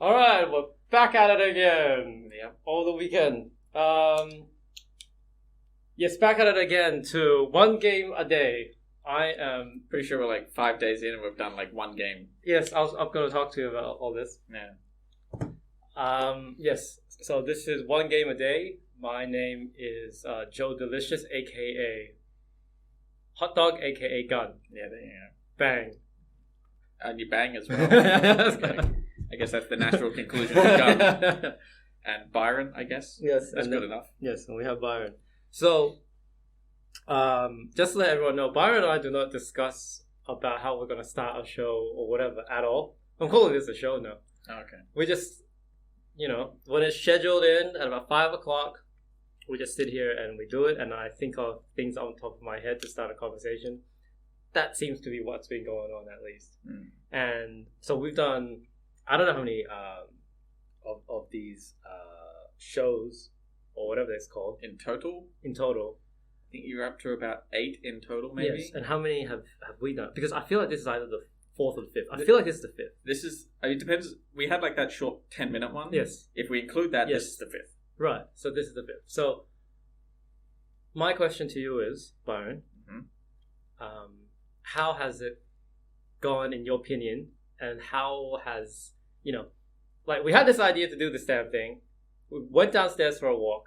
All right, we're back at it again. Yep. Over the weekend. Yes, back at it again to one game a day. I am Pretty sure we're like 5 days in and we've done like one game. Yes, I'm going to talk to you about all this. Yeah. Yes. So this is one game a day. My name is Joe Delicious, aka Hot Dog, aka Gun. Yeah, there you go. Bang. And you bang as well. Okay. I guess that's the natural conclusion of Gun. And Byron, I guess. Yes, That's good enough. Yes, and we have Byron. So, just to let everyone know, Byron and I do not discuss about how we're going to start a show or whatever at all. I'm calling this a show now. Oh, okay. We just, when it's scheduled in at about 5 o'clock, we just sit here and we do it, and I think of things on top of my head to start a conversation. That seems to be what's been going on, at least. Mm. And so we've done, I don't know how many of these shows, or whatever it's called. In total? In total. I think you're up to about 8 in total, maybe? Yes, and how many have we done? Because I feel like this is either the 4th or the 5th. I feel like this is the 5th. This is, it depends. We had like that short 10-minute one. Yes. If we include that, Yes. this is the 5th. Right, so this is the 5th. So, my question to you is, Byron, how has it gone in your opinion? And how has, like we had this idea to do this damn thing. We went downstairs for a walk.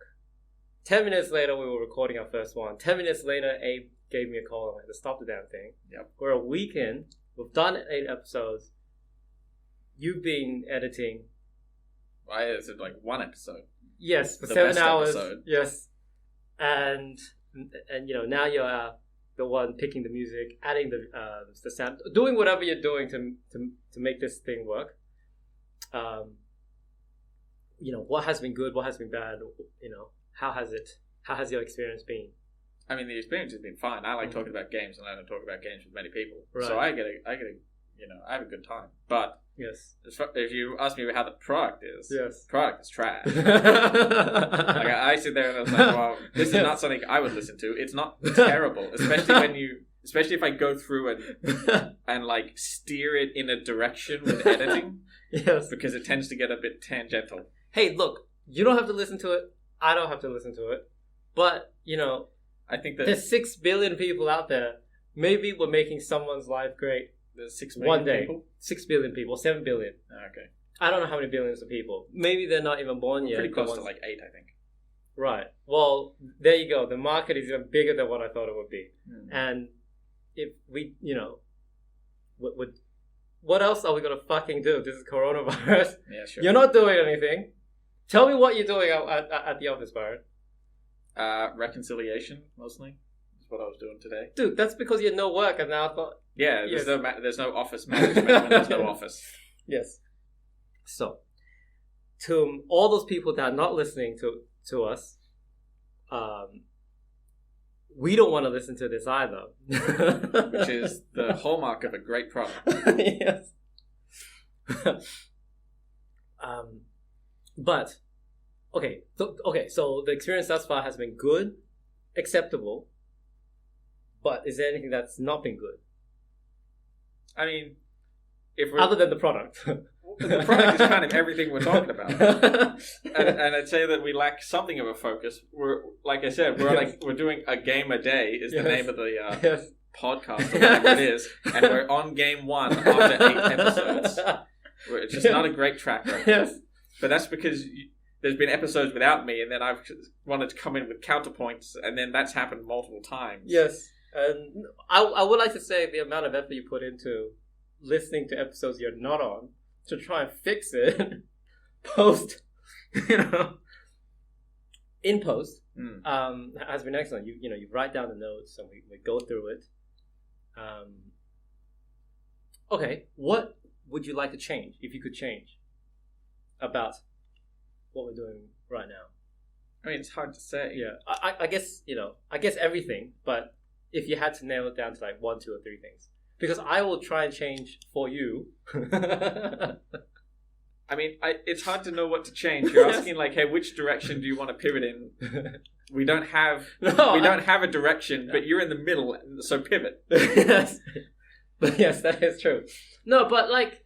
10 minutes later, we were recording our first one. 10 minutes later, Abe gave me a call and I had to stop the damn thing. Yep. We're a week in. We've done 8 episodes. You've been editing. I edited like one episode. Yes, for The 7 best hours. episode. Yes. And now you're the one picking the music, adding the sound, doing whatever you're doing to make this thing work. What has been good, what has been bad, how has your experience been? I mean, the experience has been fine. I like talking about games, and I don't talk about games with many people. Right. So I have a good time. But Yes. if you ask me how the product is, Yes. product is trash. Like I sit there and I was like, well, this is not something I would listen to. It's not terrible, especially if I go through and like steer it in a direction with editing. Yes. Because it tends to get a bit tangential. Hey, look, you don't have to listen to it. I don't have to listen to it. But, I think that there's 6 billion people out there. Maybe we're making someone's life great. there's 6 million One day. people. 6 billion people, 7 billion. Okay. I don't know how many billions of people. Maybe they're not even born yet. Pretty close the to ones- like 8, I think. Right. Well, there you go. The market is even bigger than what I thought it would be. Mm. And if we, what else are we going to fucking do? This is coronavirus. Yeah, sure. You're not doing anything. Tell me what you're doing at the office, Byron. Reconciliation, mostly, is what I was doing today. Dude, that's because you had no work, and now I thought... Yeah, Yes. there's no office management when there's no office. Yes. So, to all those people that are not listening to us, we don't want to listen to this either. Which is the hallmark of a great product. Yes. But so the experience thus far has been good, acceptable. But is there anything that's not been good I mean, if we're other than the product? the product is kind of everything we're talking about, and I'd say that we lack something of a focus. We're like I said, we're doing a game a day is the Yes. name of the Yes. podcast or whatever it is, and we're on game 1 after 8 episodes. It's just not a great track record. Yes. But that's because there's been episodes without me, and then I've wanted to come in with counterpoints, and then that's happened multiple times. Yes. And I would like to say the amount of effort you put into listening to episodes you're not on to try and fix it post, in post, has been excellent. You write down the notes and we go through it. Okay, what would you like to change if you could change about what we're doing right now? I mean, it's hard to say. Yeah, I guess everything, but if you had to nail it down to like 1, 2, or 3 things, because I will try and change for you. I mean, it's hard to know what to change. You're asking like, hey, which direction do you want to pivot in? We don't have a direction, but you're in the middle, so pivot. Yes, but yes, that is true. No, but like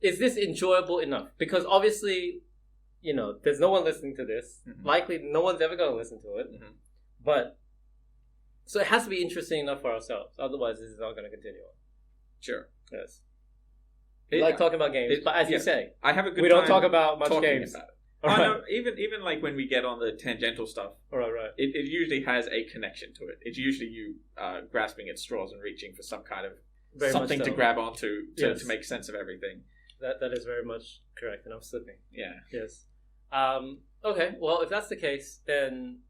is this enjoyable enough? Because obviously, there's no one listening to this. Mm-hmm. Likely, no one's ever going to listen to it. Mm-hmm. But so it has to be interesting enough for ourselves. Otherwise, this is not going to continue on. Sure. Yes. We like talking about games, but as you say, I have a good we time don't talk about much games. About it. Right. No, even like when we get on the tangential stuff, right. It usually has a connection to it. It's usually you grasping at straws and reaching for some kind of Very something much so. to grab onto to Yes. make sense of everything. That is very much correct, and I'm slipping. Yeah. Yes. Okay. Well, if that's the case, then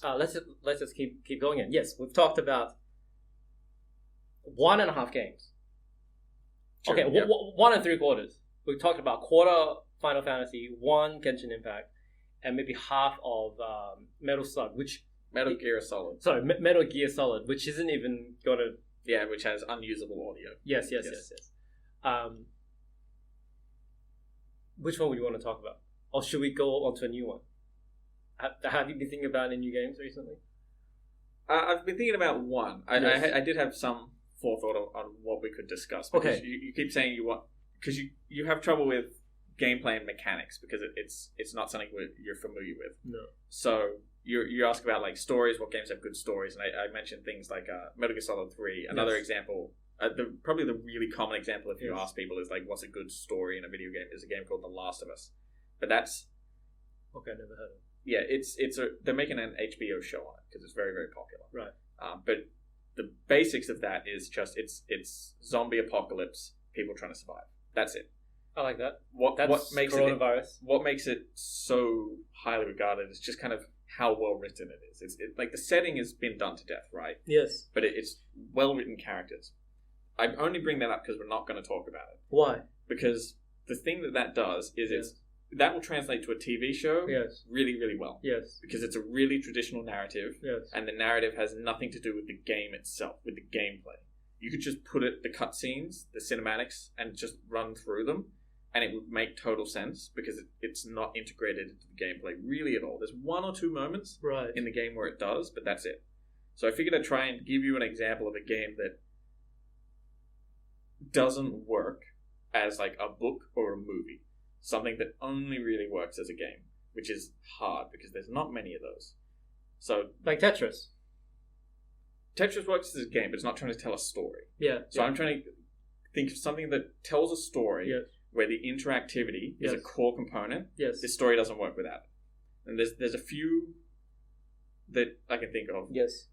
let's just keep going in. Yes, we've talked about 1.5 games. Sure, Okay, yeah. 1 3/4. We've talked about quarter Final Fantasy, 1 Genshin Impact, and maybe half of Metal Slug, Metal Gear Solid. Sorry, Metal Gear Solid, which isn't even gonna. Yeah, which has unusable audio. Yes. Which one would you want to talk about? Or should we go on to a new one? Have you been thinking about any new games recently? I've been thinking about one. Yes. I did have some forethought on what we could discuss. Because Okay. you keep saying you want... Because you have trouble with gameplay and mechanics because it's not something you're familiar with. No. So you ask about like stories, what games have good stories, and I mentioned things like Metal Gear Solid 3. Another Yes. example, probably the really common example if you Yes. ask people is like, what's a good story in a video game? Is a game called The Last of Us. But that's... Okay, never heard of it. Yeah, they're making an HBO show on it because it's very, very popular. Right. But the basics of that is just it's zombie apocalypse, people trying to survive. That's it. I like that. What makes coronavirus. what makes it so highly regarded is just kind of how well written it is. It's like the setting has been done to death, right? Yes. But it's well written characters. I only bring that up because we're not going to talk about it. Why? Because the thing that does is Yes. that will translate to a TV show Yes. really, really well. Yes. Because it's a really traditional narrative, Yes. and the narrative has nothing to do with the game itself, with the gameplay. You could just put the cutscenes, the cinematics, and just run through them, and it would make total sense because it's not integrated into the gameplay really at all. There's 1 or 2 moments Right. in the game where it does, but that's it. So I figured I'd try and give you an example of a game that doesn't work as like a book or a movie. Something that only really works as a game, which is hard because there's not many of those. So Like Tetris. Tetris works as a game, but it's not trying to tell a story. Yeah. So I'm trying to think of something that tells a story Yes. where the interactivity is a Yes. core component. Yes. This story doesn't work without it. And there's a few that I can think of. Yes.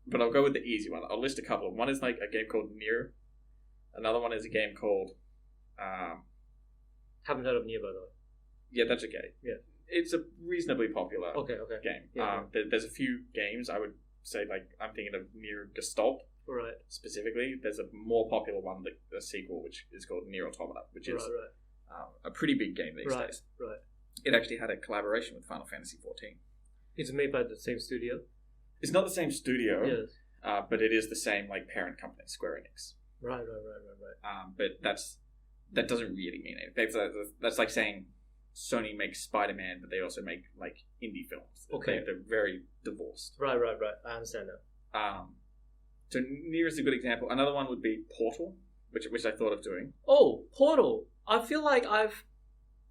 But I'll go with the easy one. I'll list a couple. One is like a game called Nero. Another one is a game called... Haven't heard of Nero, by the way. yeah, that's okay. Yeah. It's a reasonably popular Okay. game. Yeah. There's a few games I would say, like, I'm thinking of Nero Gestalt Right. specifically. There's a more popular one, a sequel, which is called Nero Automata, which is Right. a pretty big game these days. Right. It actually had a collaboration with Final Fantasy XIV. It's made by the same studio. It's not the same studio, Yes. but it is the same like parent company, Square Enix. Right. But that doesn't really mean anything. That's like saying Sony makes Spider-Man, but they also make like indie films. Okay. They're very divorced. Right. I understand that. So Nier is a good example. Another one would be Portal, which I thought of doing. Oh, Portal. I feel like I've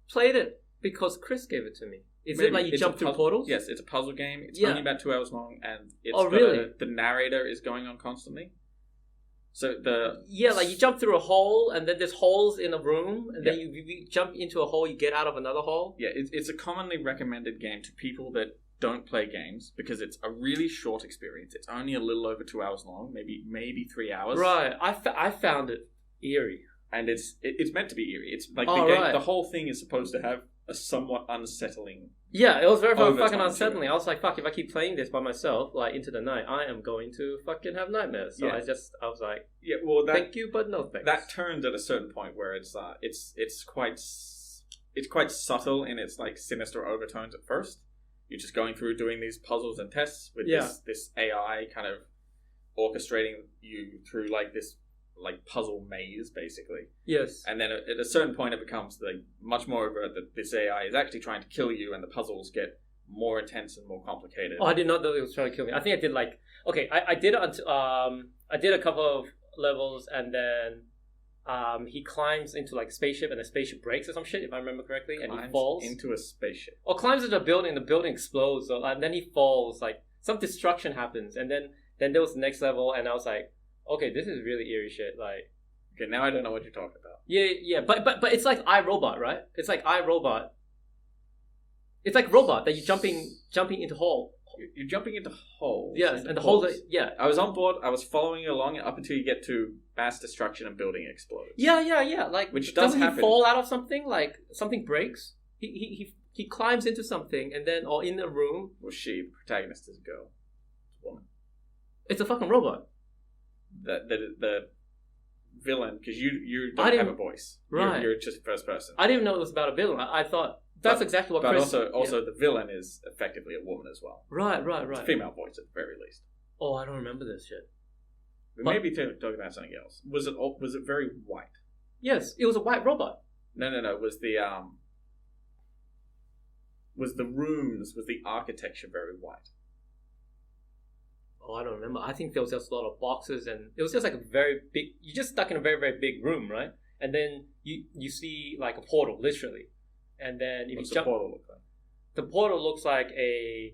played it because Chris gave it to me. Is Maybe. it like you It's jump a through puzzle- portals? Yes, it's a puzzle game. It's Yeah. only about 2 hours long, and it's Oh, really? the narrator is going on constantly. So Yeah, like you jump through a hole, and then there's holes in a room, and then Yeah. you jump into a hole, you get out of another hole. yeah, it's a commonly recommended game to people that don't play games because it's a really short experience. It's only a little over 2 hours long, maybe 3 hours. Right. I found it eerie. And it's meant to be eerie. It's like Oh, the game, right. the whole thing is supposed to have a somewhat unsettling. Yeah, it was very Overtime fucking to unsettling. it. I was like, fuck, if I keep playing this by myself, like into the night, I am going to fucking have nightmares. So Yeah. I was like, Yeah, well, thank you, but no thanks. that turns at a certain point where it's quite subtle in its like sinister overtones at first. You're just going through doing these puzzles and tests with Yeah. this AI kind of orchestrating you through like this like puzzle maze basically. Yes. And then at a certain point it becomes like much more overt that this AI is actually trying to kill you, and the puzzles get more intense and more complicated. Oh, I did not know it was trying to kill me. I think I did like I did a couple of levels, and then he climbs into like a spaceship and the spaceship breaks or some shit, if I remember correctly, and he Climbs falls into a spaceship. or climbs into a building. The building explodes, and then he falls. Like some destruction happens, and then there was the next level, and I was like, okay, this is really eerie shit. Like, okay, now I don't know what you're talking about. Yeah, but it's like iRobot, right? It's like iRobot. It's like robot that you're jumping into hole. You're jumping into holes. Yes, and the holes. Yeah, I was on board. I was following you along up until you get to mass destruction and building explodes. Yeah. Like, which does doesn't happen. he fall out of something? Like something breaks. He climbs into something, and then or in a room. Well, the protagonist is a girl, it's a woman. It's a fucking robot. The villain, because you don't have a voice. Right. You're just first person. I didn't even know it was about a villain. I thought that's exactly what. But Chris, also the villain is effectively a woman as well. Right. It's a female voice at the very least. Oh, I don't remember this shit. We may be talking about something else. Was it very white? Yes, it was a white robot. No. Was the architecture very white? Oh, I don't remember. I think there was just a lot of boxes, and it was just like a very big. You're just stuck in a very, very big room, right? And then you see like a portal, literally. And then if What's you jump, the portal look like? The portal looks like a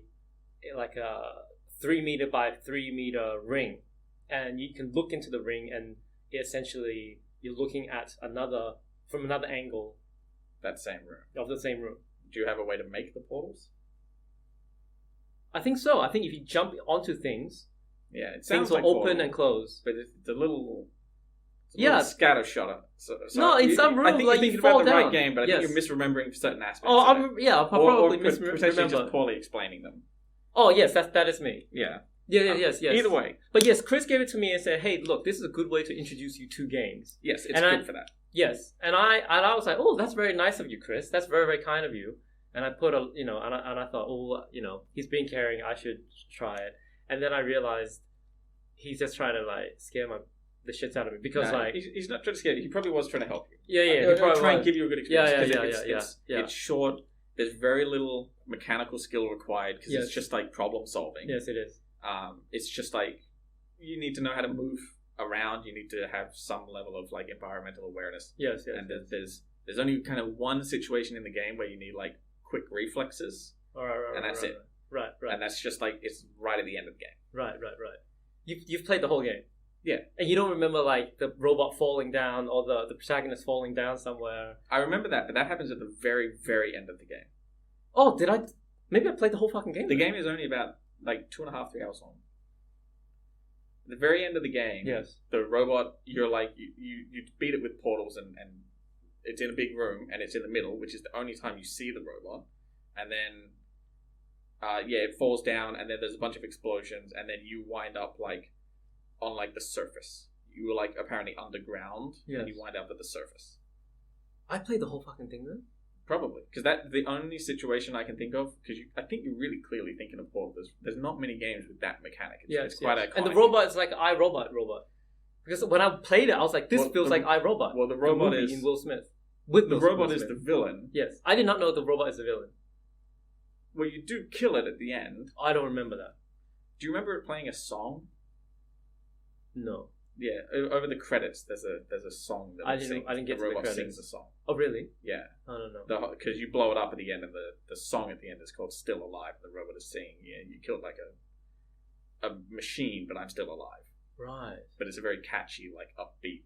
3 meter by 3 meter ring, and you can look into the ring, and essentially you're looking at from another angle. That same room. Of the same room. Do you have a way to make the portals? I think so. I think if you jump onto things, things will like open portal, and close. but it's a little. Scatter shot. So no, in some room, I think like you're you thinking fall about the down. right game, but I think you're misremembering certain aspects. Oh, of it. I'll probably potentially misremember. just poorly explaining them. Oh, yes, that is me. Yeah. Yes. Either way. But yes, Chris gave it to me and said, hey, look, this is a good way to introduce you to games. Yes, it's good for that. Yes. And I was like, oh, that's very nice of you, Chris. That's very, very kind of you. And I put and I thought, oh, he's being caring. I should try it. And then I realized he's just trying to like scare the shit out of me because he's not trying to scare you. He probably was trying to help you. Yeah. He probably try and give you a good experience. Yeah. It's short. There's very little mechanical skill required because it's just like problem solving. Yes, it is. It's just like you need to know how to move around. You need to have some level of like environmental awareness. Yes. And there's only kind of one situation in the game where you need like quick reflexes, and that's it. Right. And that's just like it's right at the end of the game. Right. You've played the whole game. Yeah. And you don't remember like the robot falling down or the protagonist falling down somewhere. I remember that, but that happens at the very, very end of the game. Oh, did I? Maybe I played the whole fucking game. The game is only about like 2.5, 3 hours long. At the very end of the game, yes, the robot, you're like you beat it with portals and it's in a big room and it's in the middle, which is the only time you see the robot. And then it falls down and then there's a bunch of explosions and then you wind up like on like the surface. You were like apparently underground, and you wind up at the surface. I played the whole fucking thing then. Probably because that's the only situation I can think of. Because I think you're really clearly thinking of Portal. There's not many games with that mechanic. It's quite iconic. And the robot is like iRobot. Because when I played it, I was like, this feels like iRobot. Well, the robot is in Will Smith. The robot is the villain. Yes, I did not know the robot is the villain. Well, you do kill it at the end. I don't remember that. Do you remember it playing a song? No. Yeah, over the credits, there's a song that I didn't get to the credits. Sings a song. Oh, really? Yeah. I don't know. Because you blow it up at the end, and the song at the end is called "Still Alive." And the robot is singing, "Yeah, you killed like a machine, but I'm still alive." Right. But it's a very catchy, like upbeat.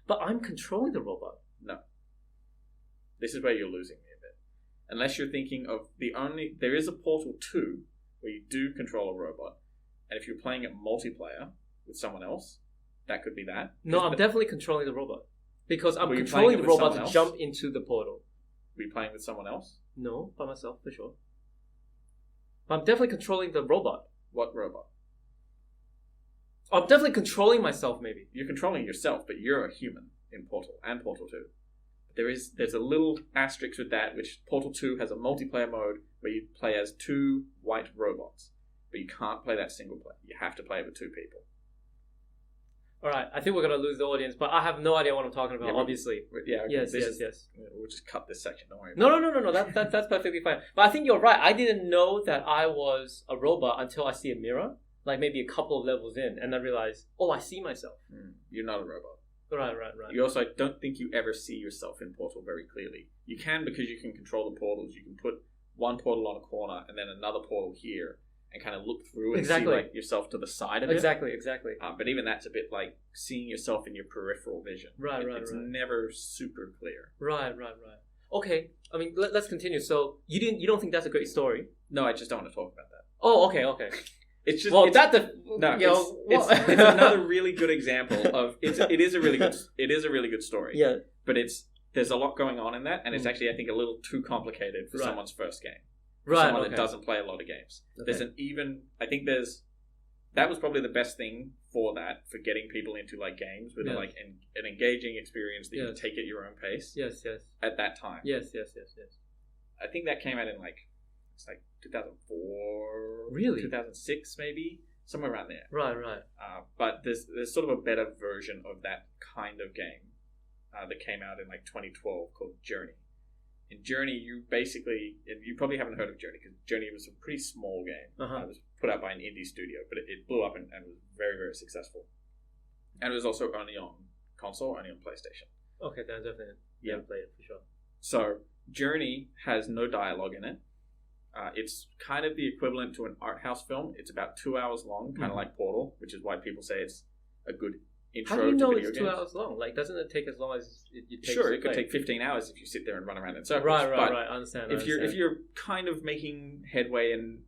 But I'm controlling the robot. No. This is where you're losing me a bit. Unless you're thinking of there is a Portal 2 where you do control a robot, and if you're playing it multiplayer with someone else. That could be that. No, I'm definitely controlling the robot. Because I'm controlling the robot to jump into the portal. Were you playing with someone else? No, by myself, for sure. But I'm definitely controlling the robot. What robot? I'm definitely controlling myself, maybe. You're controlling yourself, but you're a human in Portal and Portal 2. There's a little asterisk with that, which Portal 2 has a multiplayer mode where you play as 2 white robots. But you can't play that single player. You have to play it with 2 people. Alright, I think we're going to lose the audience, but I have no idea what I'm talking about, obviously. Yeah, okay. Yes. We'll just cut this section, don't worry about it. No, that's perfectly fine. But I think you're right. I didn't know that I was a robot until I see a mirror, like maybe a couple of levels in, and I realized, oh, I see myself. You're not a robot. Right. You also, I don't think you ever see yourself in Portal very clearly. You can because you can control the portals. You can put one portal on a corner and then another portal here, and kind of look through and see like yourself to the side of it. Exactly. But even that's a bit like seeing yourself in your peripheral vision. Right. It's never super clear. Right. Okay. I mean, let's continue. So you don't think that's a great story? No, I just don't want to talk about that. Oh, okay. It's just it's another really good example of it is a really good story. Yeah. But there's a lot going on in that, and it's actually, I think, a little too complicated for someone's first game. Someone that doesn't play a lot of games. Okay. That was probably the best thing for getting people into like games with like an engaging experience that you can take at your own pace. Yes. At that time. Yes. I think that came out in it's like 2004, really, 2006 maybe, somewhere around there. Right. But there's sort of a better version of that kind of game that came out in like 2012 called Journey. In Journey, you probably haven't heard of Journey because Journey was a pretty small game. It was put out by an indie studio, but it blew up and was very, very successful. And it was also only on console, only on PlayStation. Okay, then definitely played it for sure. So Journey has no dialogue in it. It's kind of the equivalent to an art house film. It's about 2 hours long, kind of like Portal, which is why people say it's a good intro to video games. How do you know it's 2 hours long? Like, doesn't it take as long as it takes? Sure, it could take 15 hours if you sit there and run around in circles. Right. I understand. If you're kind of making headway and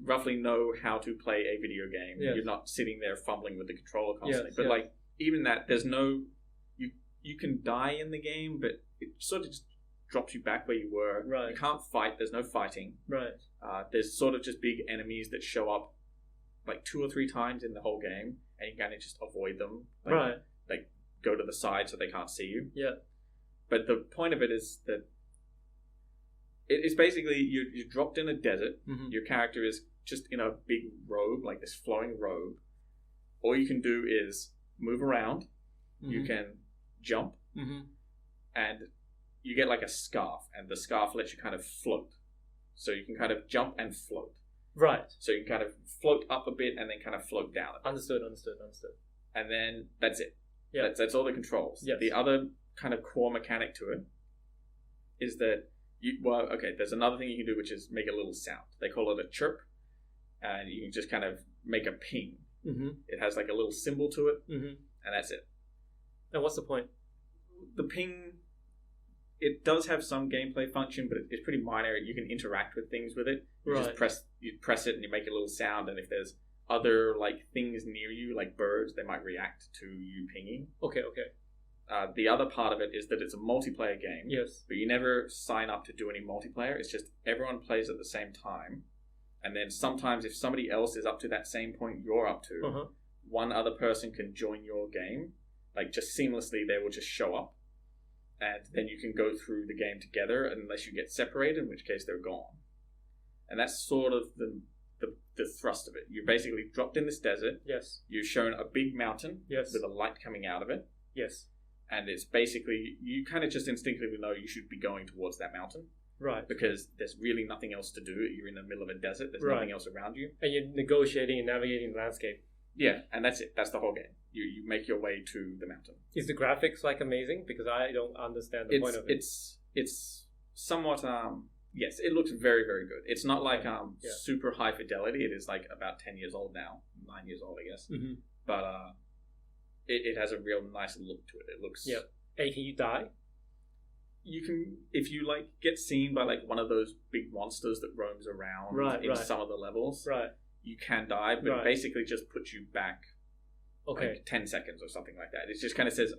roughly know how to play a video game, you're not sitting there fumbling with the controller constantly. But like even that, there's no you can die in the game, but it sort of just drops you back where you were. Right. You can't fight. There's no fighting. Right. There's sort of just big enemies that show up like 2 or 3 times in the whole game, and you kind of just avoid them. Like go to the side so they can't see you. Yeah. But the point of it is that it's basically you're dropped in a desert. Mm-hmm. Your character is just in a big robe, like this flowing robe. All you can do is move around. Mm-hmm. You can jump. Mm-hmm. And you get like a scarf, and the scarf lets you kind of float. So you can kind of jump and float. Right. So you can kind of float up a bit and then kind of float down a bit. Understood. And then that's it. Yeah. That's all the controls. Yes. The other kind of core mechanic to it is that there's another thing you can do, which is make a little sound. They call it a chirp, and you can just kind of make a ping. Mm-hmm. It has like a little symbol to it, and that's it. And what's the point? The ping, it does have some gameplay function, but it's pretty minor. You can interact with things with it. You just press it and you make a little sound, and if there's other like things near you, like birds, they might react to you pinging. Okay. The other part of it is that it's a multiplayer game. Yes. But you never sign up to do any multiplayer. It's just everyone plays at the same time. And then sometimes if somebody else is up to that same point you're up to, one other person can join your game. Like just seamlessly, they will just show up. And then you can go through the game together unless you get separated, in which case they're gone. And that's sort of the thrust of it. You're basically dropped in this desert. Yes. You're shown a big mountain. Yes. With a light coming out of it. Yes. And it's basically, you kind of just instinctively know you should be going towards that mountain. Right. Because there's really nothing else to do. You're in the middle of a desert. There's nothing else around you. And you're negotiating and navigating the landscape. Yeah, and that's it. That's the whole game. You make your way to the mountain. Is the graphics like amazing? Because I don't understand the point of it. It's somewhat, yes, it looks very, very good. It's not like super high fidelity. It is like about 10 years old now. 9 years old, I guess. Mm-hmm. But it has a real nice look to it. It looks... Yeah. And can you die? You can, if you like get seen by like one of those big monsters that roams around in some of the levels, you can die, but it basically just puts you back like 10 seconds or something like that. It just kind of says,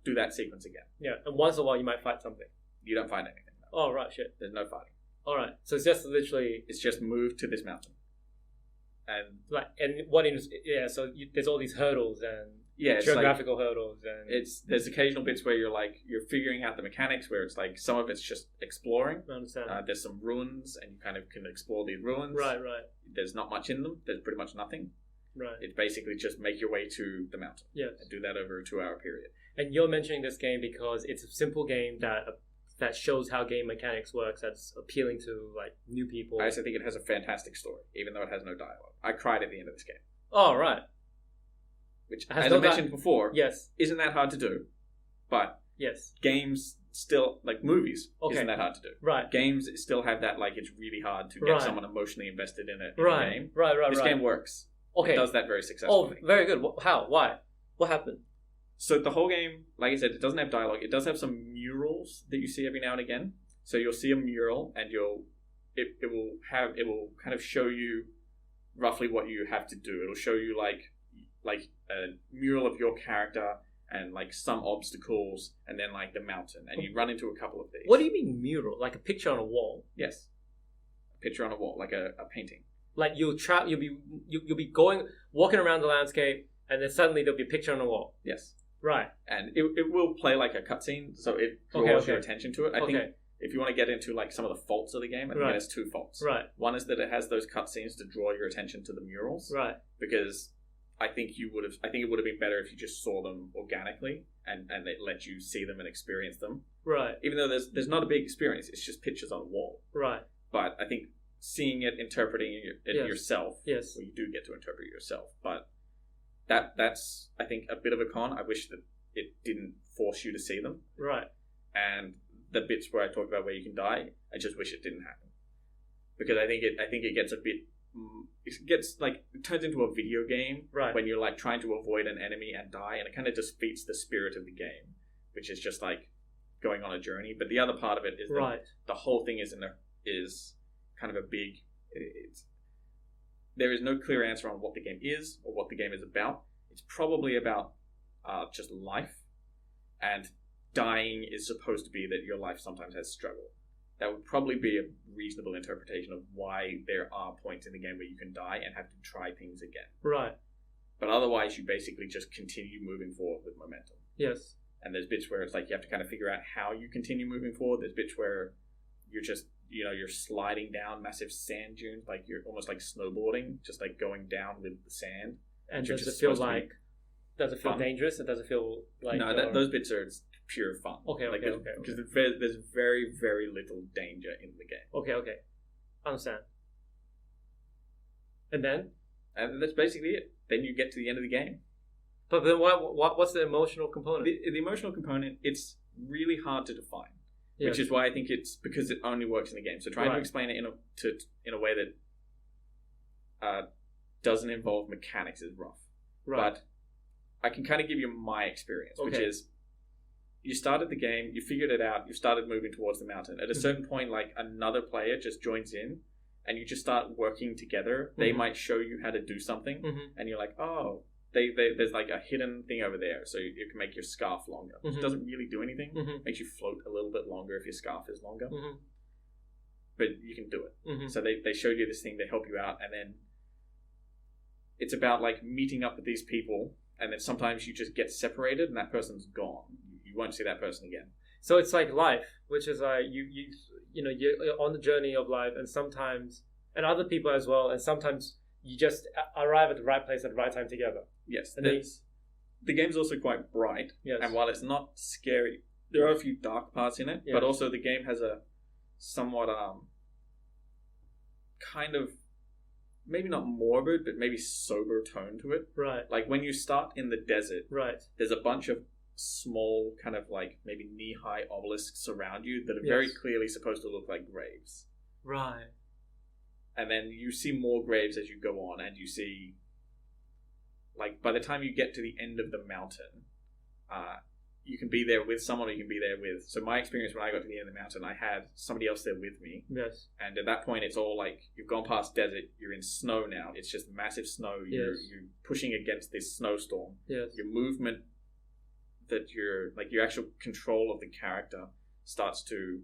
do that sequence again. Yeah, and once in a while you might fight something. You don't find anything. No. Oh, right, shit. There's no fighting. All right, so it's just literally... It's just move to this mountain. And there's all these hurdles and... Yeah, it's geographical hurdles, and there's occasional bits where you're figuring out the mechanics, where it's like some of it's just exploring. I understand. There's some ruins, and you kind of can explore these ruins. Right. There's not much in them. There's pretty much nothing. Right. It's basically just make your way to the mountain. Yes. And do that over a 2-hour period. And you're mentioning this game because it's a simple game that shows how game mechanics works. That's appealing to like new people. I also think it has a fantastic story, even though it has no dialogue. I cried at the end of this game. Oh, right. which, Has as no I mentioned before, Yes. isn't that hard to do. But Yes. games still, like movies, Okay. isn't that hard to do. Right. Games still have that, like, it's really hard to get Right. someone emotionally invested in a Right. game. Right. This game works. Okay. It does that very Oh, successfully. very good. How? Why? What happened? So the whole game, like I said, it doesn't have dialogue. It does have some murals that you see every now and again. So you'll see a mural, and it will kind of show you roughly what you have to do. It'll show you like a mural of your character and like some obstacles, and then like the mountain, and you run into a couple of these. What do you mean mural? Like a picture on a wall? Yes, a picture on a wall, like a painting. Like you'll be walking around the landscape, and then suddenly there'll be a picture on the wall. Yes, Right. and it will play like a cutscene, so it draws your attention to it. I think Okay. if you want to get into like some of the faults of the game, I think Right. it has two faults. Right. One is that it has those cutscenes to draw your attention to the murals. Right. Because I think it would have been better if you just saw them organically and it let you see them and experience them. Right. Even though there's not a big experience, it's just pictures on a wall. Right. But I think seeing it, interpreting it Yes. yourself, Yes. well, you do get to interpret it yourself. But that's I think a bit of a con. I wish that it didn't force you to see them. Right. And the bits where I talk about where you can die, I just wish it didn't happen, because I think it gets a bit, it turns into a video game Right. when you're like trying to avoid an enemy and die, and it kind of defeats the spirit of the game, which is just like going on a journey. But the other part of it is that Right. the whole thing is kind of a big. There is no clear answer on what the game is or what the game is about. It's probably about just life, and dying is supposed to be that your life sometimes has struggle. That would probably be a reasonable interpretation of why there are points in the game where you can die and have to try things again. Right. But otherwise, you basically just continue moving forward with momentum. Yes. And there's bits where it's like you have to kind of figure out how you continue moving forward. There's bits where you're just, you're sliding down massive sand dunes, like you're almost like snowboarding, just like going down with the sand. And You're does it just feel supposed to be like? Does it feel fun. dangerous? It doesn't feel like. No, those bits are pure fun. Okay. Because there's very, very little danger in the game. Okay. Understand. And then? And that's basically it. Then you get to the end of the game. But then what's the emotional component? The emotional component, it's really hard to define. Yes. Which is why I think it's because it only works in the game. So trying to explain it in a way that doesn't involve mechanics is rough. Right. But I can kind of give you my experience, which Okay. is you started the game, you figured it out, you started moving towards the mountain. At a certain point, like another player just joins in, and you just start working together. They might show you how to do something, and you're like, oh, there's like a hidden thing over there, so you can make your scarf longer. It doesn't really do anything. Makes you float a little bit longer if your scarf is longer, but you can do it. So they showed you this thing, they help you out, and then it's about like meeting up with these people, and then sometimes you just get separated and that person's gone. You won't see that person again. So it's like life, which is like you're on the journey of life, and sometimes, and other people as well, and sometimes you just arrive at the right place at the right time together. Yes, And the game's also quite bright, Yes. and while it's not scary, there are a few dark parts in it, Yes. but also the game has a somewhat kind of, maybe not morbid, but maybe sober tone to it. Right. Like when you start in the desert, Right. there's a bunch of small kind of like maybe knee-high obelisks around you that are very Yes. clearly supposed to look like graves. Right. And then you see more graves as you go on, and you see, like, by the time you get to the end of the mountain, you can be there with someone, or you can be there with. So my experience when I got to the end of the mountain, I had somebody else there with me, Yes. and at that point, it's all like you've gone past desert, you're in snow now. It's just massive snow. You're pushing against this snowstorm. Yes. Your movement, your actual control of the character starts to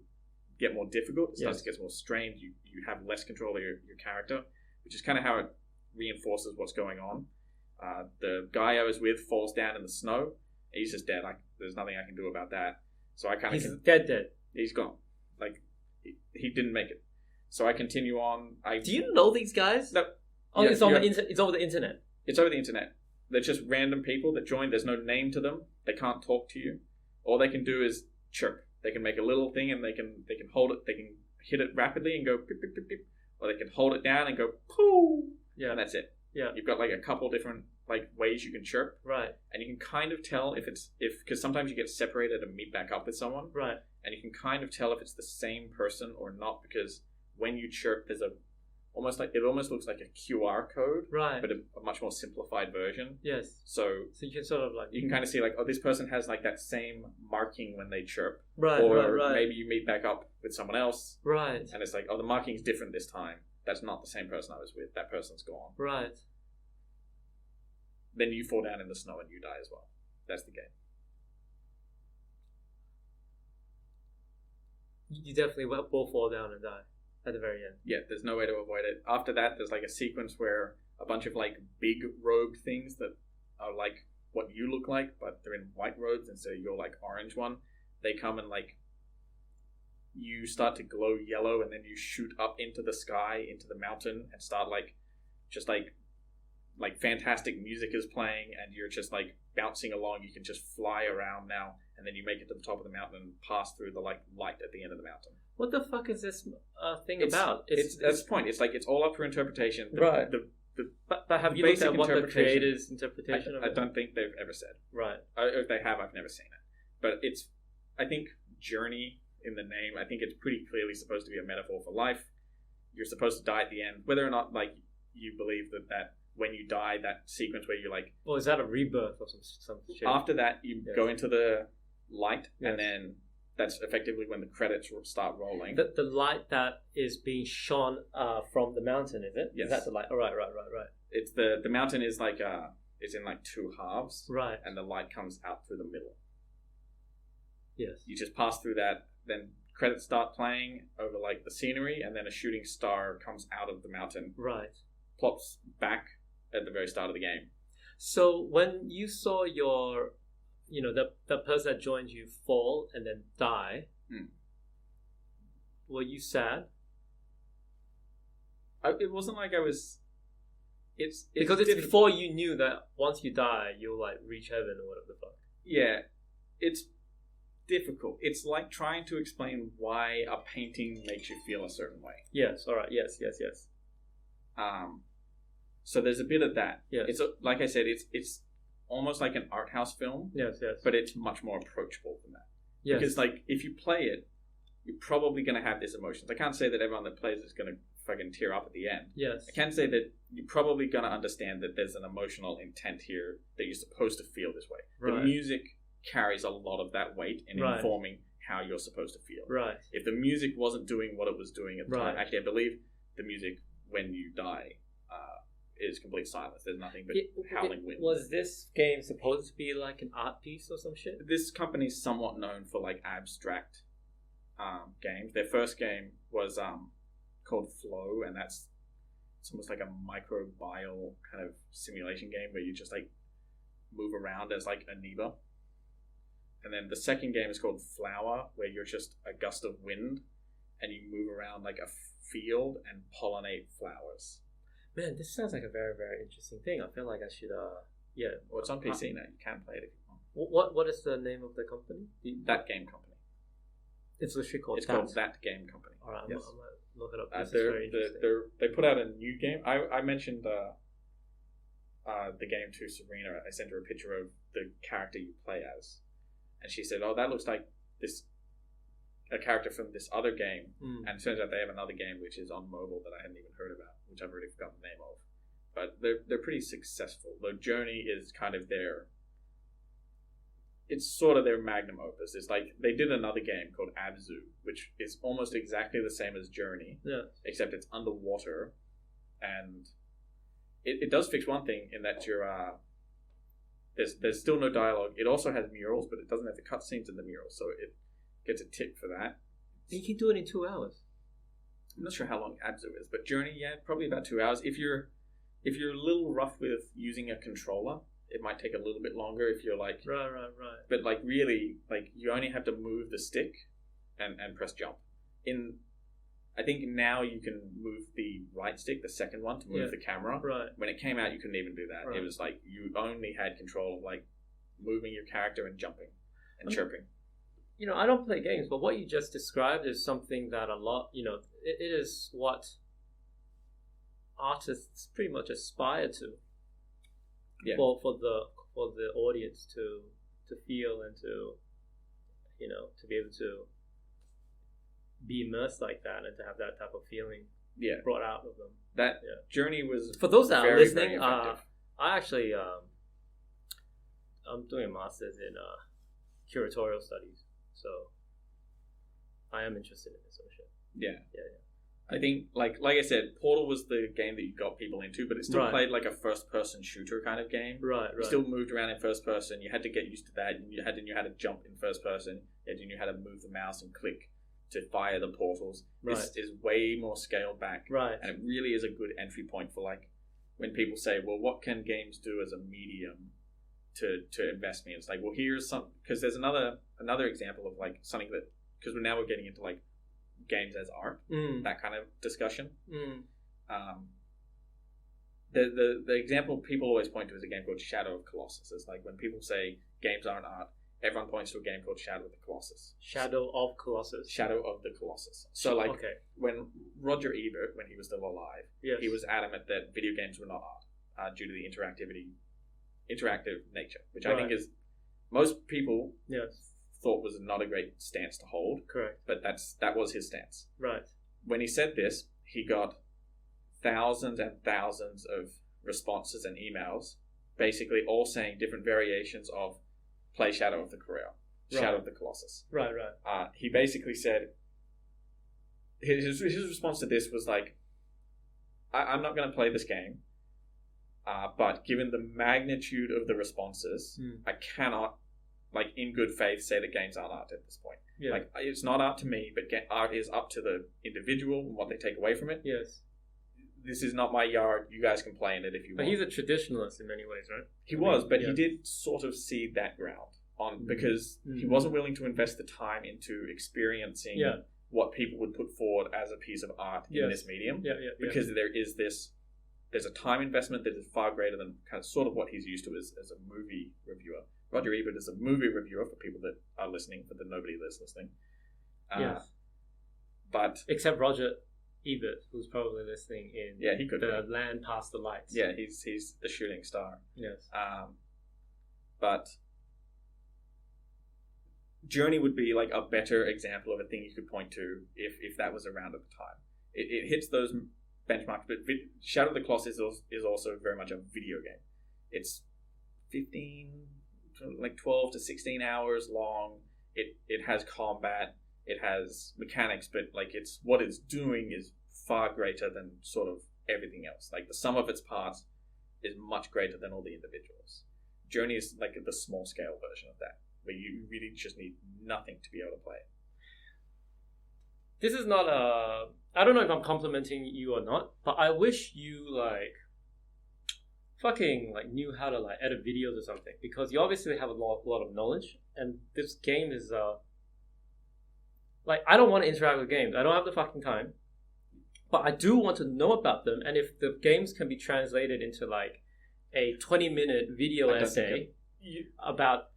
get more difficult. It starts to get more strained. You have less control of your character, which is kind of how it reinforces what's going on. The guy I was with falls down in the snow. He's just dead. There's nothing I can do about that. So I kind of... He's dead. He's gone. Like, he didn't make it. So I continue on. Do you know these guys? No. Oh, Yeah, it's over the internet. It's over the internet. They're just random people that join. There's no name to them. They can't talk to you. All they can do is chirp. They can make a little thing, and they can hold it. They can hit it rapidly and go beep, beep, beep, beep. Or they can hold it down and go poo. Yeah. And that's it. Yeah. You've got like a couple different like ways you can chirp, Right. and you can kind of tell if because sometimes you get separated and meet back up with someone, Right. and you can kind of tell if it's the same person or not, because when you chirp, there's it almost looks like a QR code, Right. but a much more simplified version. Yes. So you can sort of like you can kind of see like, oh, this person has like that same marking when they chirp, right. or Right. maybe you meet back up with someone else, Right. and it's like, oh, the marking's different this time. That's not the same person I was with. That person's gone. Right. Then you fall down in the snow and you die as well. That's the game. You definitely will fall down and die at the very end. Yeah, there's no way to avoid it. After that, there's like a sequence where a bunch of like big robed things that are like what you look like, but they're in white robes instead of your like orange one. They come and like you start to glow yellow, and then you shoot up into the sky, into the mountain, and start like just like fantastic music is playing, and you're just like bouncing along. You can just fly around now, and then you make it to the top of the mountain and pass through the like light at the end of the mountain. What the fuck is this thing It's- about? It's that's the point. It's like it's all up for interpretation. Right. But have you looked basic at what the interpretation- creator's interpretation of I it? don't think they've ever said. Right. If they have, I've never seen it. But it's, I think, journey in the name. I think it's pretty clearly supposed to be a metaphor for life. You're supposed to die at the end, whether or not like you believe that when you die, that sequence where you're like, Or is that a rebirth or some shit? after that you Yes. go into the light, Yes. and then that's effectively when the credits will start rolling. The light that is being shone from the mountain, is it? Yes. Is that the light? Oh, right. It's the mountain is like it's in like two halves, Right. and the light comes out through the middle. Yes. You just pass through that, then credits start playing over like the scenery, and then a shooting star comes out of the mountain, Right. plops back at the very start of the game. So when you saw your, the person that joined you fall and then die, were you sad? It wasn't like I was. It's Because it's difficult. before you knew that once you die, you'll like reach heaven or whatever the fuck. Yeah, it's difficult. It's like trying to explain why a painting makes you feel a certain way. Yes. All right. Yes. So there's a bit of that. Yes. It's like I said, it's almost like an art house film, Yes. but it's much more approachable than that. Yes. Because like if you play it, you're probably going to have these emotions. I can't say that everyone that plays is going to fucking tear up at the end. Yes. I can say that you're probably going to understand that there's an emotional intent here that you're supposed to feel this way. Right. The music carries a lot of that weight in Right. informing how you're supposed to feel. Right. If the music wasn't doing what it was doing at the time, Right. actually, I believe the music when you die is complete silence. There's nothing but howling wind. Was this game supposed to be like an art piece or some shit? This company's somewhat known for like abstract games. Their first game was called Flow, and it's almost like a microbial kind of simulation game where you just like move around as like amoeba. And then the second game is called Flower, where you're just a gust of wind and you move around like a field and pollinate flowers. Man, this sounds like a very, very interesting thing. I feel like I should, Well, it's on PC now. You can play it if you want. What is the name of the company? That Game Company. It's literally called It's called That Game Company. All right, I'm Yes. gonna look it up. This is very interesting. They put out a new game. I mentioned the game to Serena. I sent her a picture of the character you play as, and she said, "Oh, that looks like a character from this other game." And it turns out they have another game which is on mobile that I hadn't even heard about, which I've already forgotten the name of. But they're pretty successful. The Journey is kind of it's sort of their magnum opus. It's like they did another game called Abzu, which is almost exactly the same as Journey, except it's underwater, and it does fix one thing in that you're there's still no dialogue. It also has murals, but it doesn't have the cutscenes in the murals, so it gets a tip for that. You can do it in 2 hours. I'm not sure how long Abzu is, but Journey, yeah, probably about 2 hours. If you're a little rough with using a controller, it might take a little bit longer if you're like... Right. But like really, like you only have to move the stick and press jump. I think now you can move the right stick, the second one, to move the camera. Right. When it came out, you couldn't even do that. Right. It was like you only had control of like moving your character and jumping and chirping. I don't play games, but what you just described is something that a lot, it is what artists pretty much aspire to. Yeah. for the audience to feel and to to be able to be immersed like that and to have that type of feeling Yeah. brought out of them. That journey was For those that are very, listening, very effective. I actually I'm doing a master's in curatorial studies, so I am interested in this sort of shit. Yeah. Yeah. I think, like I said, Portal was the game that you got people into, but it still Right. played like a first-person shooter kind of game. Right. You still moved around in first person. You had to get used to that. You had to know how to jump in first person. You knew how to move the mouse and click to fire the portals. Right. This is way more scaled back. Right. And it really is a good entry point for like when people say, well, what can games do as a medium to invest me? It's like, well, here's some, because there's another example of like something that, because we're getting into like games as art, that kind of discussion. The example people always point to is a game called Shadow of Colossus. It's like when people say games aren't art, everyone points to a game called Shadow of the Colossus. Shadow of Colossus. Shadow of the Colossus. So like when Roger Ebert, when he was still alive, yes. he was adamant that video games were not art due to the interactive nature, which I think is most people thought was not a great stance to hold. Correct. But that was his stance. Right. When he said this, he got thousands and thousands of responses and emails, basically all saying different variations of play Shadow of the Shadow of the Colossus. Right. He basically said his response to this was like, I'm not going to play this game, but given the magnitude of the responses, I cannot, like in good faith, say that games aren't art at this point. Yeah. Like it's not art to me, but art is up to the individual and what they take away from it. Yes. This is not my yard. You guys can play in it if you want. But he's a traditionalist in many ways, right? He was, but he did sort of cede that ground because he wasn't willing to invest the time into experiencing what people would put forward as a piece of art in this medium. Because there's a time investment that is far greater than kind of sort of what he's used to as a movie reviewer. Roger Ebert is a movie reviewer for people that are listening, for the nobody that's listening. Yes. But except Roger Ebert, who's probably listening in he could the Land Past the Lights. Yeah, he's the shooting star. Yes. But Journey would be like a better example of a thing you could point to if that was around at the time. It hits those benchmarks, but Shadow of the Colossus is also very much a video game. It's 12 to 16 hours long. It has combat, it has mechanics, but like what it's doing is far greater than sort of everything else. Like the sum of its parts is much greater than all the individuals. Journey is like the small scale version of that, where you really just need nothing to be able to play it. This is not I don't know if I'm complimenting you or not, but I wish you fucking knew how to edit videos or something, because you obviously have a lot of knowledge, and this game is I don't want to interact with games. I don't have the fucking time, but I do want to know about them, and if the games can be translated into a 20-minute video essay about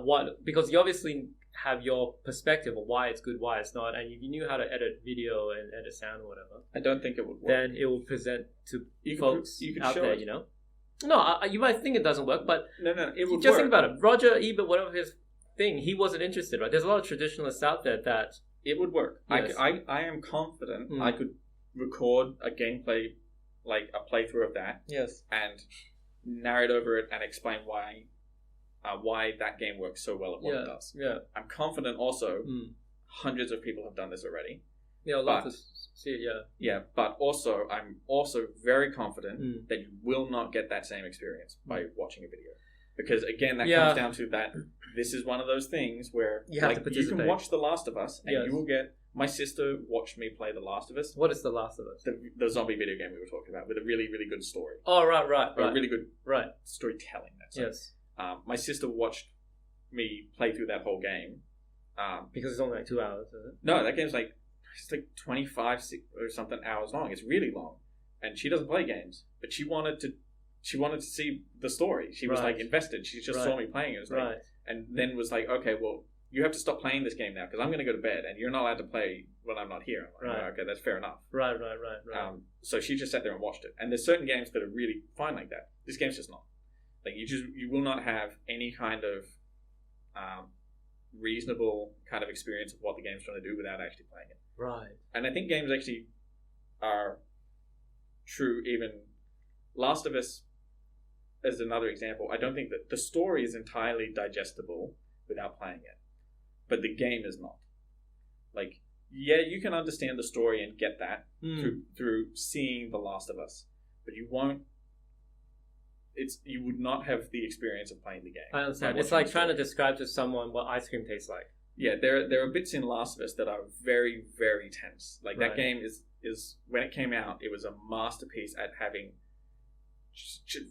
what, because you obviously have your perspective of why it's good, why it's not, and if you knew how to edit video and edit sound or whatever, I don't think it would work. Then it will present to folks out there, it. No, you might think it doesn't work, but no, it would just work. think about it. Roger Ebert, whatever his thing, he wasn't interested, right? There's a lot of traditionalists out there that it would work. Yes. I am confident I could record a gameplay, a playthrough of that, and narrate over it and explain why that game works so well at what it does. Yeah, I'm confident. Also, hundreds of people have done this already. Yeah, lots of see it. Yeah, but also I'm also very confident that you will not get that same experience by watching a video, because again, that comes down to that. This is one of those things where you have to participate. You can watch The Last of Us, and you will get. My sister watched me play The Last of Us. What is The Last of Us? The zombie video game we were talking about, with a really, really good story. Oh, right. A really good storytelling. Yes. My sister watched me play through that whole game. Because it's only 2 hours, isn't it? No, that game's it's 25 or something hours long. It's really long, and she doesn't play games, but she wanted to see the story. She was invested. She just saw me playing it. And then was like, okay, well, you have to stop playing this game now because I'm going to go to bed, and you're not allowed to play when I'm not here. I'm like, oh, okay, that's fair enough. Right. So she just sat there and watched it. And there's certain games that are really fine like that. This game's just not. Like you will not have any kind of reasonable kind of experience of what the game's trying to do without actually playing it. Right. And I think games actually are true. Even Last of Us as another example. I don't think that the story is entirely digestible without playing it, but the game is not. Like, yeah, you can understand the story and get that through seeing The Last of Us, but you won't. You would not have the experience of playing the game. I understand. It's like trying to describe to someone what ice cream tastes like. Yeah, there are bits in Last of Us that are very, very tense. Like that game is when it came out, it was a masterpiece at having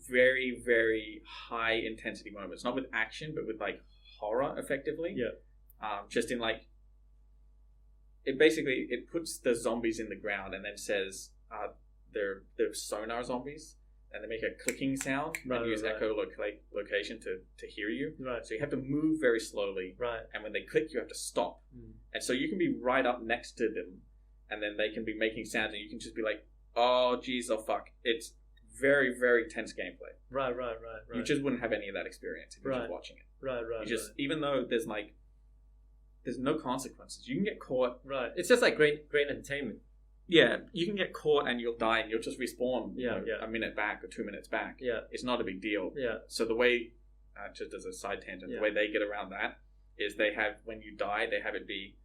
very, very high intensity moments, not with action, but with like horror, effectively. Yeah. Just in like, it puts the zombies in the ground and then says they're sonar zombies, and they make a clicking sound and use echolocation to hear you. Right. So you have to move very slowly. Right. And when they click, you have to stop. And so you can be right up next to them, and then they can be making sounds, and you can just be like, "Oh, geez, oh fuck!" It's very, very tense gameplay. Right. You just wouldn't have any of that experience if you're just watching it. Right. Even though there's no consequences, you can get caught. Right. It's just like great entertainment. Yeah, you can get caught and you'll die and you'll just respawn a minute back or 2 minutes back. Yeah. It's not a big deal. Yeah. So the way, just as a side tangent, the way they get around that is they have, when you die, they have it be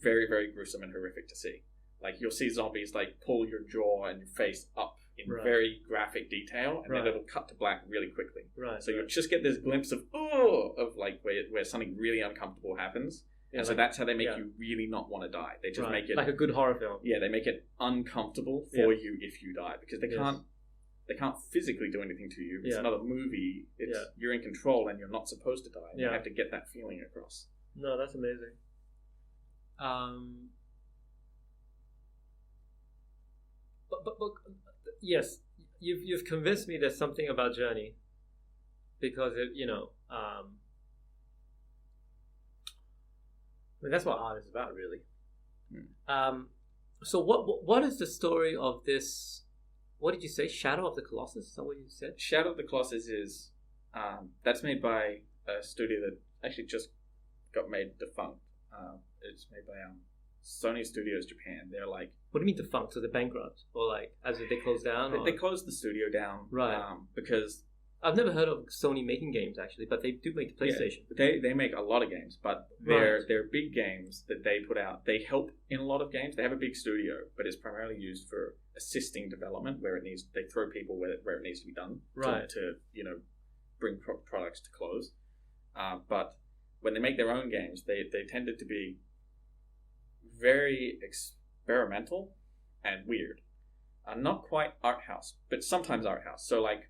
very, very gruesome and horrific to see. Like, you'll see zombies like pull your jaw and your face up in very graphic detail, and then it'll cut to black really quickly. Right. So you'll just get this glimpse of like where something really uncomfortable happens. And so that's how they make you really not want to die. They just make it like a good horror film. Yeah, they make it uncomfortable for you if you die, because they can't physically do anything to you. It's not a movie. You're in control and you're not supposed to die. You have to get that feeling across. No, that's amazing. But yes, you've convinced me there's something about Journey, because it I mean, that's what art is about, really. So what is the story of this? What did you say? Shadow of the Colossus? Is that what you said? Shadow of the Colossus is that's made by a studio that actually just got made defunct. It's made by Sony Studios Japan. They're like, what do you mean defunct? So they're bankrupt, or like as if they closed down? They closed the studio down, right? Because I've never heard of Sony making games, actually, but they do make the PlayStation. Yeah, they make a lot of games, but they're big games that they put out. They help in a lot of games. They have a big studio, but it's primarily used for assisting development where it needs. They throw people where it needs to be done, to bring products to close. But when they make their own games, they tended to be very experimental and weird. Not quite art house, but sometimes art house. So like,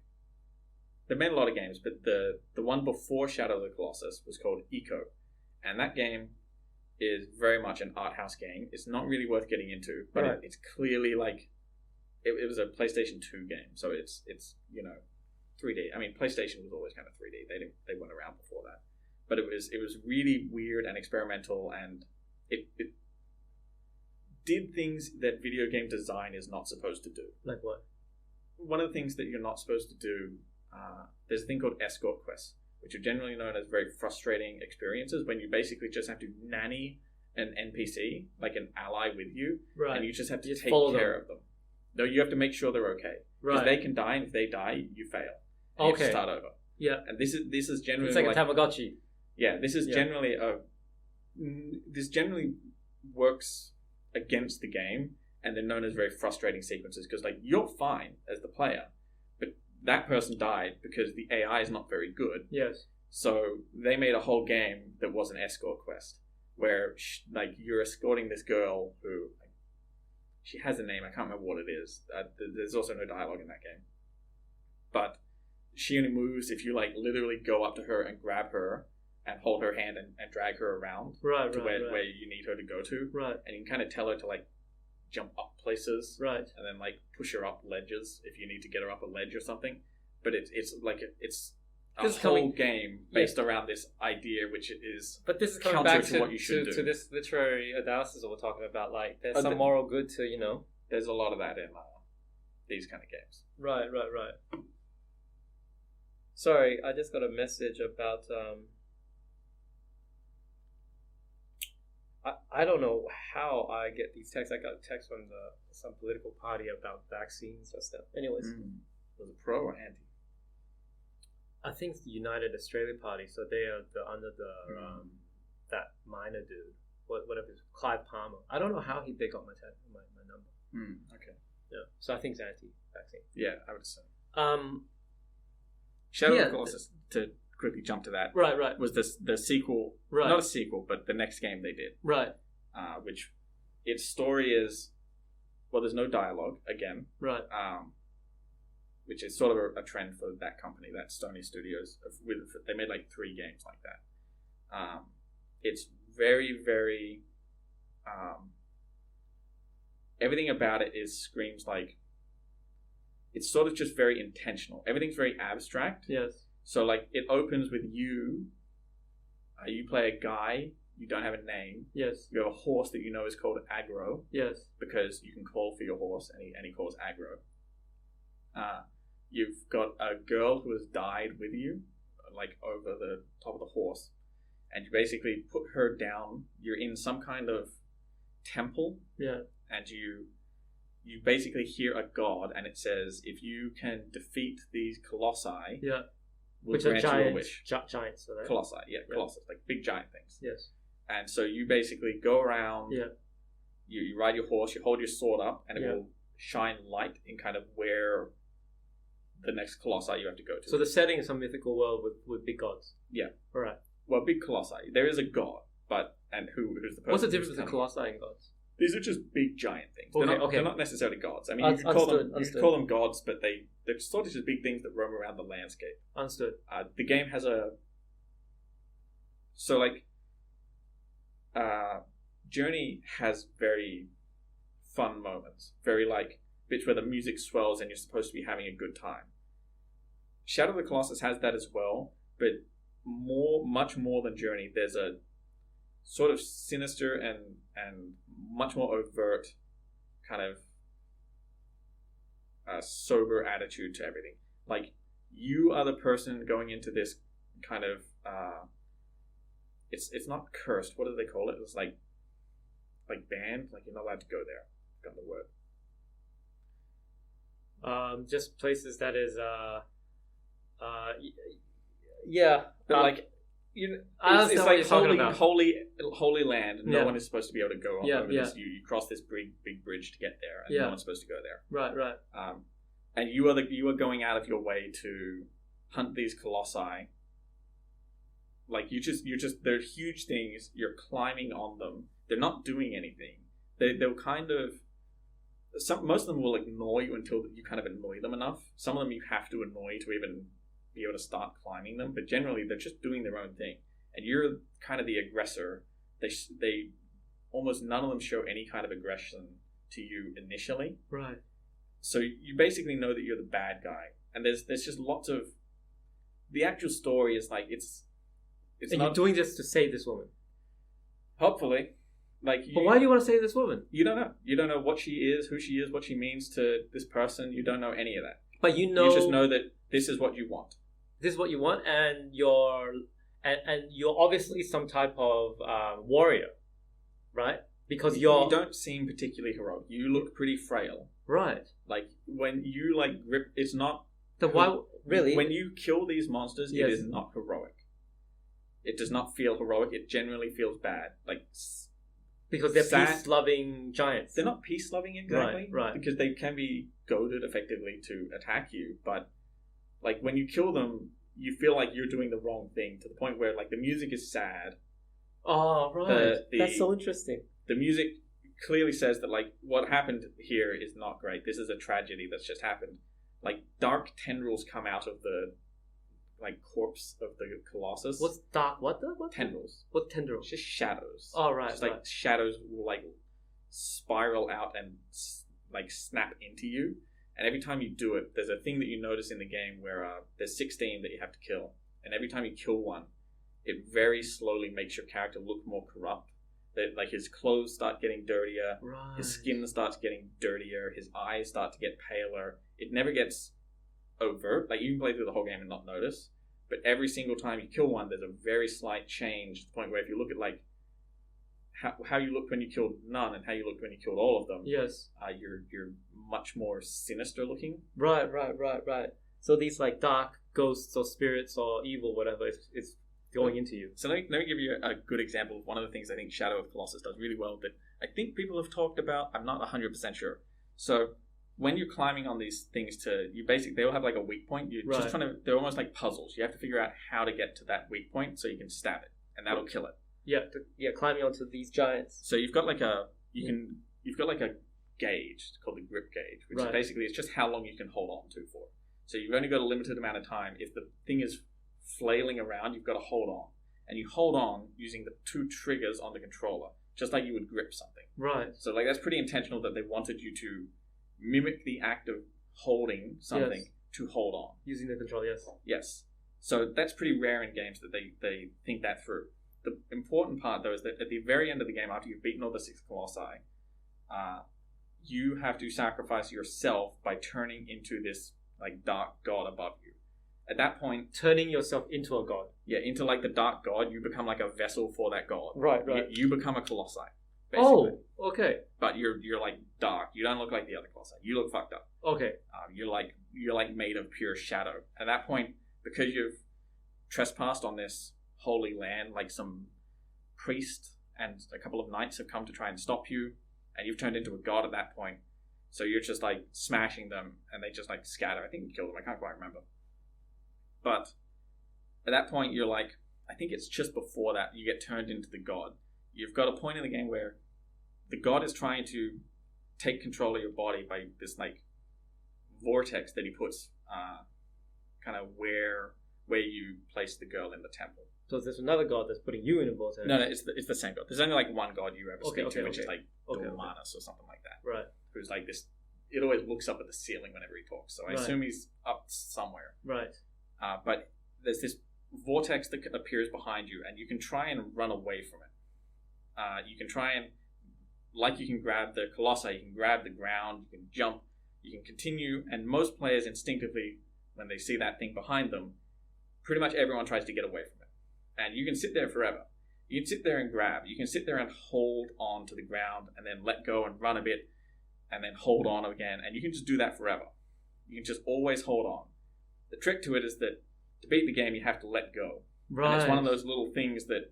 they made a lot of games, but the one before Shadow of the Colossus was called Eco, and that game is very much an art house game. It's not really worth getting into, but it's clearly like it was a PlayStation 2 game, so it's 3D. I mean, PlayStation was always kind of 3D. They weren't around before that, but it was really weird and experimental, and it did things that video game design is not supposed to do. Like what? One of the things that you're not supposed to do. There's a thing called Escort Quests, which are generally known as very frustrating experiences when you basically just have to nanny an NPC, like an ally with you, and you just have to take care of them. No, you have to make sure they're okay. Because they can die, and if they die, you fail. And you have to start over. Yeah. And this is generally... It's like a Tamagotchi. Yeah, this is generally this generally works against the game, and they're known as very frustrating sequences, because like, you're fine as the player, that person died because the AI is not very good. Yes. So they made a whole game that was an escort quest where you're escorting this girl who she has a name. I can't remember what it is. There's also no dialogue in that game. But she only moves if you like literally go up to her and grab her and hold her hand and drag her around where you need her to go to. Right. And you can kind of tell her to like jump up places, right, and then like push her up ledges if you need to get her up a ledge or something. But it's a whole game based around this idea, which is coming back to what you should do. To this literary analysis that we're talking about. Like, there's some moral good to There's a lot of that in these kind of games. Right. Sorry, I just got a message about I don't know how I get these texts. I got a text from some political party about vaccines or stuff. Anyways, Was it pro or anti? I think it's the United Australia Party, so they are under the that minor dude, whatever it's Clive Palmer. I don't know how they got my number. Okay. Yeah, so I think it's anti-vaccine. Yeah, I would assume. Shadow of the Colossus, to quickly jump to that, right, was the sequel, not a sequel, but the next game they did, right, which its story is, well, there's no dialogue again, right, which is sort of a trend for that company, that Sony Studios. They made like 3 games like that. It's very, very, everything about it screams like, it's sort of just very intentional. Everything's very abstract. Yes. So, like, it opens with you. You play a guy. You don't have a name. Yes. You have a horse that you know is called Aggro. Yes. Because you can call for your horse, and he calls Aggro. You've got a girl who has died with you, like, over the top of the horse. And you basically put her down. You're in some kind of temple. Yeah. And you basically hear a god, and it says, if you can defeat these colossi, we'll which are grant you a giants, wish. Giants, right? Colossi, Colossus, like big giant things. Yes. And so you basically go around, you ride your horse, you hold your sword up, and it will shine light in kind of where the next colossi you have to go to. So the setting is some mythical world with big gods. Yeah. All right. Well, big colossi. There is a god, and who's the person? What's the difference between colossi and gods? These are just big giant things. They're not necessarily gods. I mean, you can call them gods, but they're sort of just big things that roam around the landscape. Understood. The game has Journey has very fun moments, very like bits where the music swells and you're supposed to be having a good time. Shadow of the Colossus has that as well, but much more than Journey. There's a sort of sinister and much more overt kind of sober attitude to everything. Like, you are the person going into this kind of it's not cursed. What do they call it? It's like banned. Like, you're not allowed to go there. I've got the word. Just places that is but like, it's like holy land. No one is supposed to be able to go over this. You cross this big bridge to get there, and no one's supposed to go there. Right. And you are going out of your way to hunt these colossi. Like, they're huge things. You're climbing on them. They're not doing anything. They'll kind of. Most of them will ignore you until you kind of annoy them enough. Some of them you have to annoy to even be able to start climbing them, but generally they're just doing their own thing, and you're kind of the aggressor. They almost none of them show any kind of aggression to you initially, right? So you basically know that you're the bad guy, and there's just lots of the actual story is like it's. And you're doing this to save this woman, hopefully. But why do you want to save this woman? You don't know. You don't know what she is, who she is, what she means to this person. You don't know any of that. But you just know that this is what you want. This is what you want, and you're obviously some type of warrior, right? Because you don't seem particularly heroic. You look pretty frail, right? Like, when you grip, it's not. Why really? When you kill these monsters, it is not heroic. It does not feel heroic. It generally feels bad, because they're peace-loving giants. They're not peace-loving exactly, right? Because they can be goaded effectively to attack you, but like, when you kill them, you feel like you're doing the wrong thing, to the point where, like, the music is sad. Oh, right. That's so interesting. The music clearly says that, like, what happened here is not great. This is a tragedy that's just happened. Like, dark tendrils come out of the corpse of the Colossus. What's dark? What tendrils? What tendrils? Just shadows. Oh, right. Just like shadows will spiral out and snap into you. And every time you do it, there's a thing that you notice in the game where there's 16 that you have to kill, and every time you kill one, it very slowly makes your character look more corrupt. That, like, his clothes start getting dirtier, his skin starts getting dirtier, his eyes start to get paler. It never gets overt. Like, you can play through the whole game and not notice, but every single time you kill one, there's a very slight change to the point where if you look at like how you looked when you killed none and how you looked when you killed all of them, Yes. You're much more sinister looking. Right. So these like dark ghosts or spirits or evil, whatever, it's going into you. So let me give you a good example of one of the things I think Shadow of Colossus does really well that I think people have talked about. I'm not 100% sure. So when you're climbing on these things, they all have like a weak point. You're just they're almost like puzzles. You have to figure out how to get to that weak point so you can stab it, and that'll kill it. Yeah, climbing onto these giants. So you've got like a gauge called the grip gauge, which is basically it's just how long you can hold on to for. So you've only got a limited amount of time. If the thing is flailing around, you've got to hold on, and you hold on using the 2 triggers on the controller, just like you would grip something. Right. So like that's pretty intentional that they wanted you to mimic the act of holding something to hold on using the controller. Yes. So that's pretty rare in games that they think that through. The important part, though, is that at the very end of the game, after you've beaten all the 6 Colossi, you have to sacrifice yourself by turning into this like dark god above you. At that point, turning yourself into a god. Yeah, into like the dark god, you become like a vessel for that god. Right. You become a Colossi, basically. Oh, okay. But you're like dark. You don't look like the other Colossi. You look fucked up. Okay. You're like made of pure shadow. At that point, because you've trespassed on this holy land, like some priest and a couple of knights have come to try and stop you, and you've turned into a god at that point. So you're just like smashing them, and they just like scatter. I think you killed them. I can't quite remember. But at that point, you're like, I think it's just before that you get turned into the god. You've got a point in the game where the god is trying to take control of your body by this like vortex that he puts kind of where you place the girl in the temple. So there's another god that's putting you in a vortex. No, it's the same god. There's only like one god you ever speak to, which is like Manus or something like that. Right. Who's like this? It always looks up at the ceiling whenever he talks. So I assume he's up somewhere. Right. But there's this vortex that appears behind you, and you can try and run away from it. You can try and, like you can grab the Colossi, you can grab the ground, you can jump, you can continue, and most players instinctively, when they see that thing behind them, pretty much everyone tries to get away from it. And you can sit there forever. You can sit there and grab. You can sit there and hold on to the ground and then let go and run a bit and then hold on again. And you can just do that forever. You can just always hold on. The trick to it is that to beat the game, you have to let go. Right. And it's one of those little things that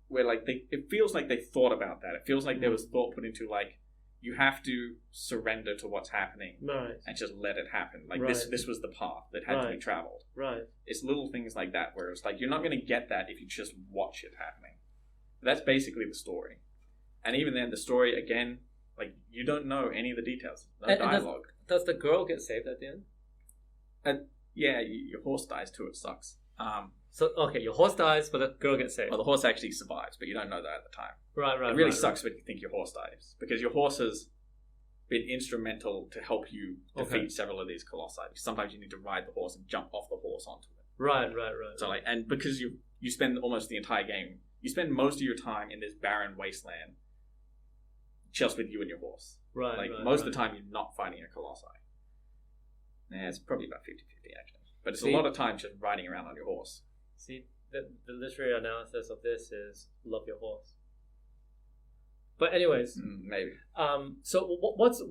where like it feels like they thought about that. It feels like there was thought put into like, you have to surrender to what's happening and just let it happen. Like this was the path that had to be traveled. Right. It's little things like that where it's like you're not going to get that if you just watch it happening. That's basically the story. And even then, the story again, like you don't know any of the details. No dialogue. Does the girl get saved at the end? And yeah, your horse dies too. It sucks. So okay, your horse dies, but the girl gets saved. Well, the horse actually survives, but you don't know that at the time. Right. It really sucks when you think your horse dies, because your horse has been instrumental to help you defeat several of these colossi. Sometimes you need to ride the horse and jump off the horse onto it. Right. So like, and because you spend almost the entire game, you spend most of your time in this barren wasteland, just with you and your horse. Right. Most of the time, you're not fighting a colossi. It's probably about 50-50 actually, but it's a lot of time just riding around on your horse. See, the literary analysis of this is love your horse. But anyways, maybe. So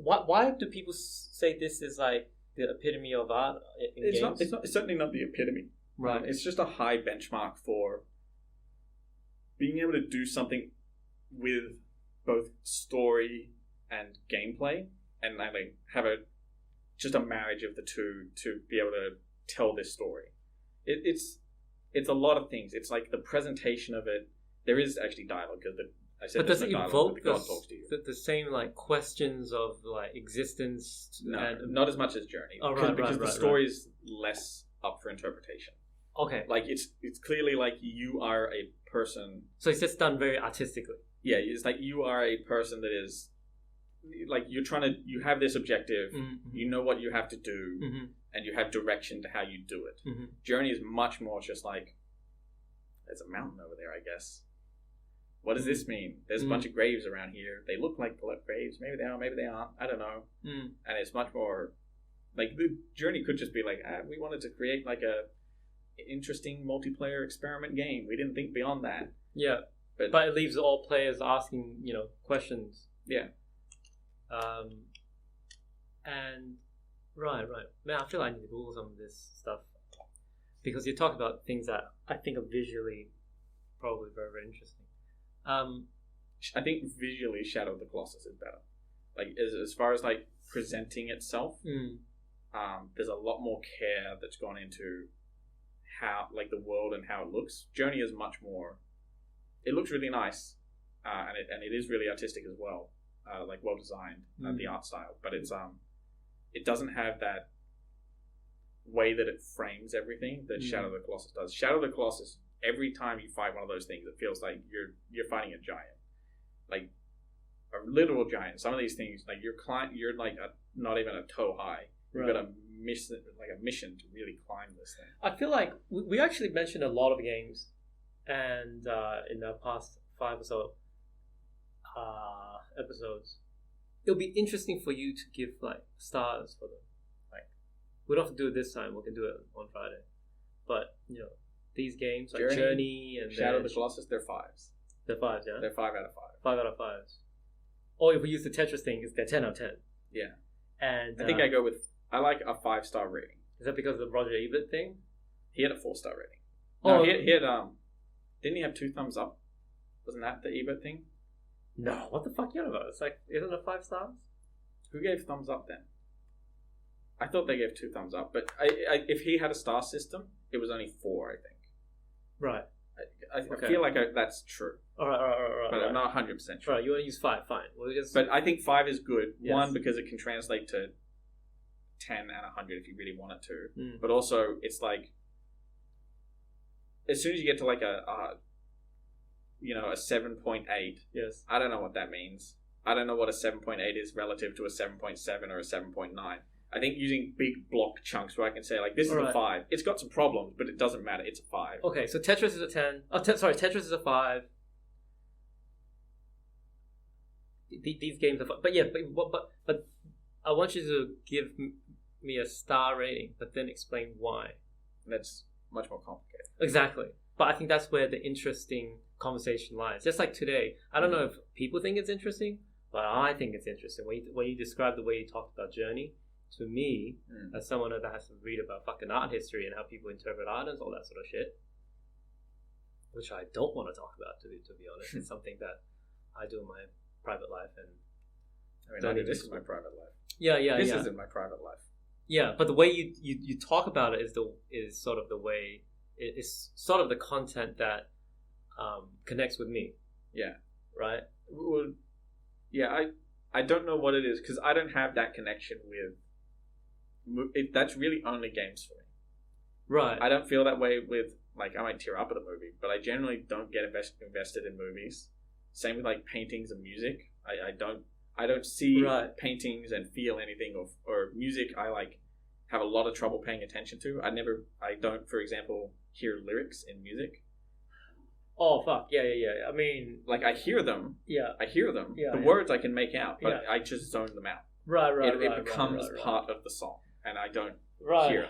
why do people say this is like the epitome of art in games? It's certainly not the epitome. Right. It's just a high benchmark for being able to do something with both story and gameplay, and like have just a marriage of the two to be able to tell this story. It's a lot of things. It's like the presentation of it. There is actually dialogue because but does it evoke the same like questions of like existence? No, not as much as Journey. Because the story is less up for interpretation. Okay, like it's clearly like you are a person. So it's just done very artistically. Yeah, it's like you are a person that is like you have this objective. You know what you have to do. And you have direction to how you do it. Journey is much more just like, there's a mountain over there, I guess. What does this mean? There's a bunch of graves around here. They look like graves. Maybe they are, maybe they aren't. I don't know. And it's much more Like the journey could just be like, we wanted to create like a interesting multiplayer experiment game. We didn't think beyond that. Yeah, but it leaves all players asking, questions. Yeah. And right. Man, I feel like I need to Google some of this stuff because you talk about things that I think are visually probably very, very interesting. I think visually Shadow of the Colossus is better. Like as far as like presenting itself, there's a lot more care that's gone into how like the world and how it looks. Journey is much more. It looks really nice, and it is really artistic as well, like well designed, the art style. But it doesn't have that way that it frames everything that Shadow of the Colossus does. Shadow of the Colossus, every time you fight one of those things, it feels like you're fighting a giant, like a literal giant. Some of these things, like you're like not even a toe high. You've got a mission to really climb this thing. I feel like we actually mentioned a lot of games, and in the past 5 or so episodes, it'll be interesting for you to give like stars for them. Like we don't have to do it this time. We can do it on Friday. But these games like Journey and Shadow of the Colossus, they're 5s. They're 5s, yeah. They're 5 out of 5. 5 out of 5s. Or if we use the Tetris thing, they're 10 out of 10. Yeah. And I think I like a 5-star rating. Is that because of the Roger Ebert thing? He had a 4-star rating. No, he had didn't he have 2 thumbs up? Wasn't that the Ebert thing? No, what the fuck you on about? It's like, isn't it 5 stars? Who gave thumbs up then? I thought they gave 2 thumbs up, but if he had a star system, it was only 4, I think. Right. I feel like that's true. All right. But I'm not 100% sure. Right, you want to use 5, fine. But I think 5 is good. Yes. 1, because it can translate to 10 and 100 if you really want it to. But also, it's like, as soon as you get to like a 7.8, yes. I don't know what that means. I don't know what a 7.8 is relative to a 7.7 or a 7.9. I think using big block chunks where I can say like this is a 5. It's got some problems, but it doesn't matter. It's a 5. Okay, so Tetris is a 10. Tetris is a 5. These games are 5. But yeah, but I want you to give me a star rating, but then explain why. That's much more complicated. Exactly. But I think that's where the interesting conversation lies. Just like today, I don't know if people think it's interesting, but I think it's interesting. When you describe the way you talked about Journey, to me, as someone that has to read about fucking art history and how people interpret art and all that sort of shit, which I don't want to talk about, to be honest. It's something that I do in my private life, and this is my private life. Yeah. This isn't my private life. Yeah, but the way you talk about it is sort of the way it's sort of the content that connects with me. Yeah. Right. Well, yeah. I don't know what it is because I don't have that connection with. That's really only games for me. Right. I don't feel that way with like I might tear up at a movie, but I generally don't get invested in movies. Same with like paintings and music. I don't see paintings and feel anything or music. I like have a lot of trouble paying attention to. I don't, for example, hear lyrics in music. Oh fuck yeah. I mean, like I hear them. Yeah. I hear them. The words I can make out, but I just zone them out. Right. It becomes part of the song, and I don't hear.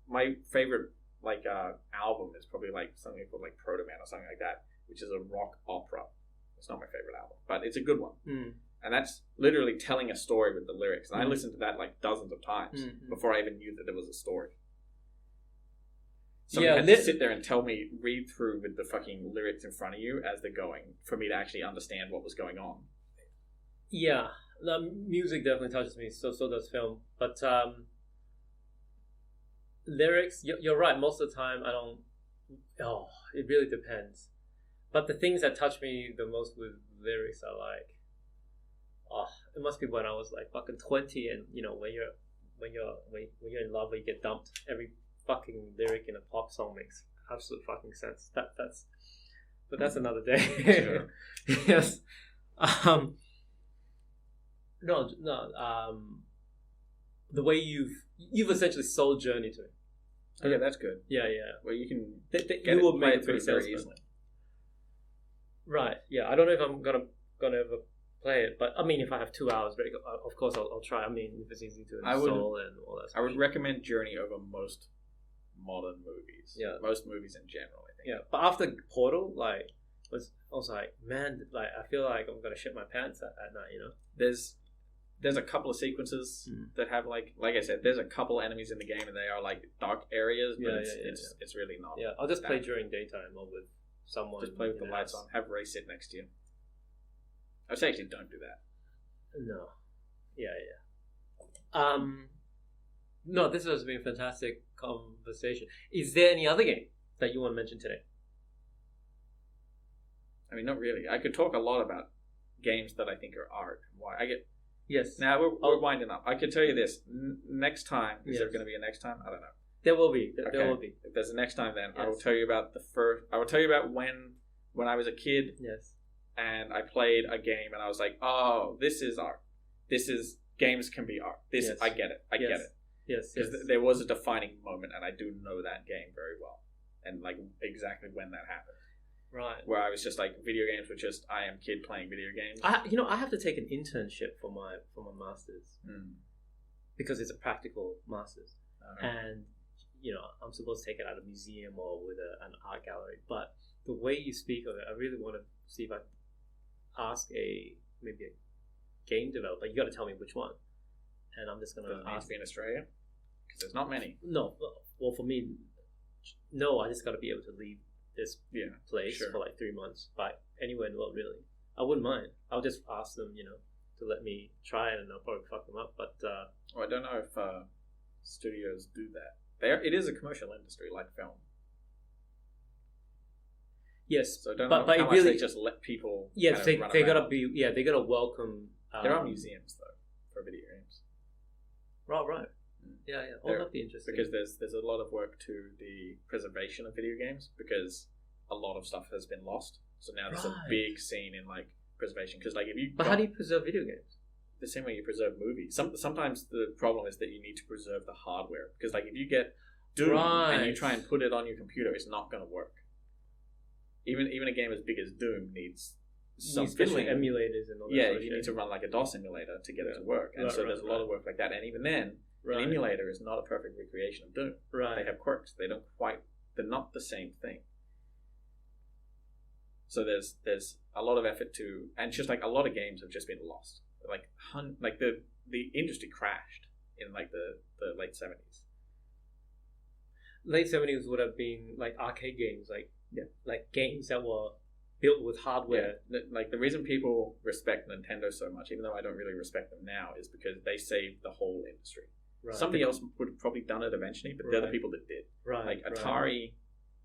My favorite album is probably like something called like Protoman or something like that, which is a rock opera. It's not my favorite album, but it's a good one. And that's literally telling a story with the lyrics. And I listened to that like dozens of times before I even knew that there was a story. Someone had to sit there and read through with the fucking lyrics in front of you as they're going for me to actually understand what was going on. Yeah, music definitely touches me. So does film. But lyrics, you're right. Most of the time, I don't. Oh, it really depends. But the things that touch me the most with lyrics are like, it must be when I was like fucking 20, and when you're in love or you get dumped, every fucking lyric in a pop song makes absolute fucking sense. But that's another day. Sure. Yes. The way you've essentially sold Journey to me. Okay, that's good. Yeah. Well, you can you will make it pretty very easily. Right. Yeah. I don't know if I'm gonna ever play it. But I mean, if I have 2 hours, of course I'll try. I mean, if it's easy to install and all that stuff. I would recommend Journey over most modern movies. Yeah. Most movies in general, I think. Yeah, but after Portal, like, I was like, man, like, I feel like I'm gonna shit my pants at night, you know? There's a couple of sequences that have like I said, there's a couple enemies in the game and they are like dark areas, but it's really not. Yeah, I'll just play during daytime or with someone. Just play with the lights on. Have Ray sit next to you. I would say actually don't do that. No. Yeah. No, this has been a fantastic conversation. Is there any other game that you want to mention today? I mean, not really. I could talk a lot about games that I think are art and why. Yes. Now we're winding up. I can tell you this. Next time, is there going to be a next time? I don't know. There will be. There Okay. will be. If there's a next time, then Yes. I will tell you about I will tell you about when I was a kid. Yes. And I played a game, and I was like, "Oh, this is art. Games can be art. Yes. I get it. I get it." Yes. Because there was a defining moment, and I do know that game very well, and like exactly when that happened. Right. Where I was just like, video games were just I am kid playing video games. I have to take an internship for my masters Mm. because it's a practical masters, Uh-huh. and I'm supposed to take it at a museum or with an art gallery. But the way you speak of it, I really want to see if I ask maybe a game developer. You got to tell me which one, and I'm just gonna Does it need to ask. be in Australia? Because there's not many. No, well, for me, no. I just got to be able to leave this place sure. for like 3 months, but anywhere in the world, really. I wouldn't mind. I'll just ask them, to let me try it, and I'll probably fuck them up. But Well, I don't know if studios do that. It is a commercial industry like film. yes, So I don't but know but how it much really they just let people. yes, kind they of run they around. gotta they gotta welcome. There are museums though for video games. Right. Yeah. Oh, that'd be interesting. Because there's a lot of work to the preservation of video games because a lot of stuff has been lost. So now there's a Right. big scene in like preservation because like if you But how do you preserve video games? the same way you preserve movies. Sometimes the problem is that you need to preserve the hardware because like if you get Doom and you Right. try and put it on your computer, it's not going to work. Even a game as big as Doom needs some Especially fiddling. emulators and all that. Yeah, sort of you shit. need to run like a DOS emulator to get it to work, and Right, so there's a lot of work like that. And even then, Right. an emulator is not a perfect recreation of Doom. Right. They have quirks. They're not the same thing. So there's a lot of effort to, and just like a lot of games have just been lost. Like the industry crashed in like the late 70s. Late 70s would have been like arcade games, like games that were built with hardware. Like the reason people respect Nintendo so much, even though I don't really respect them now, is because they saved the whole industry. Right. Somebody else would have probably done it eventually, but they're the Right. people that did. Right. Like Atari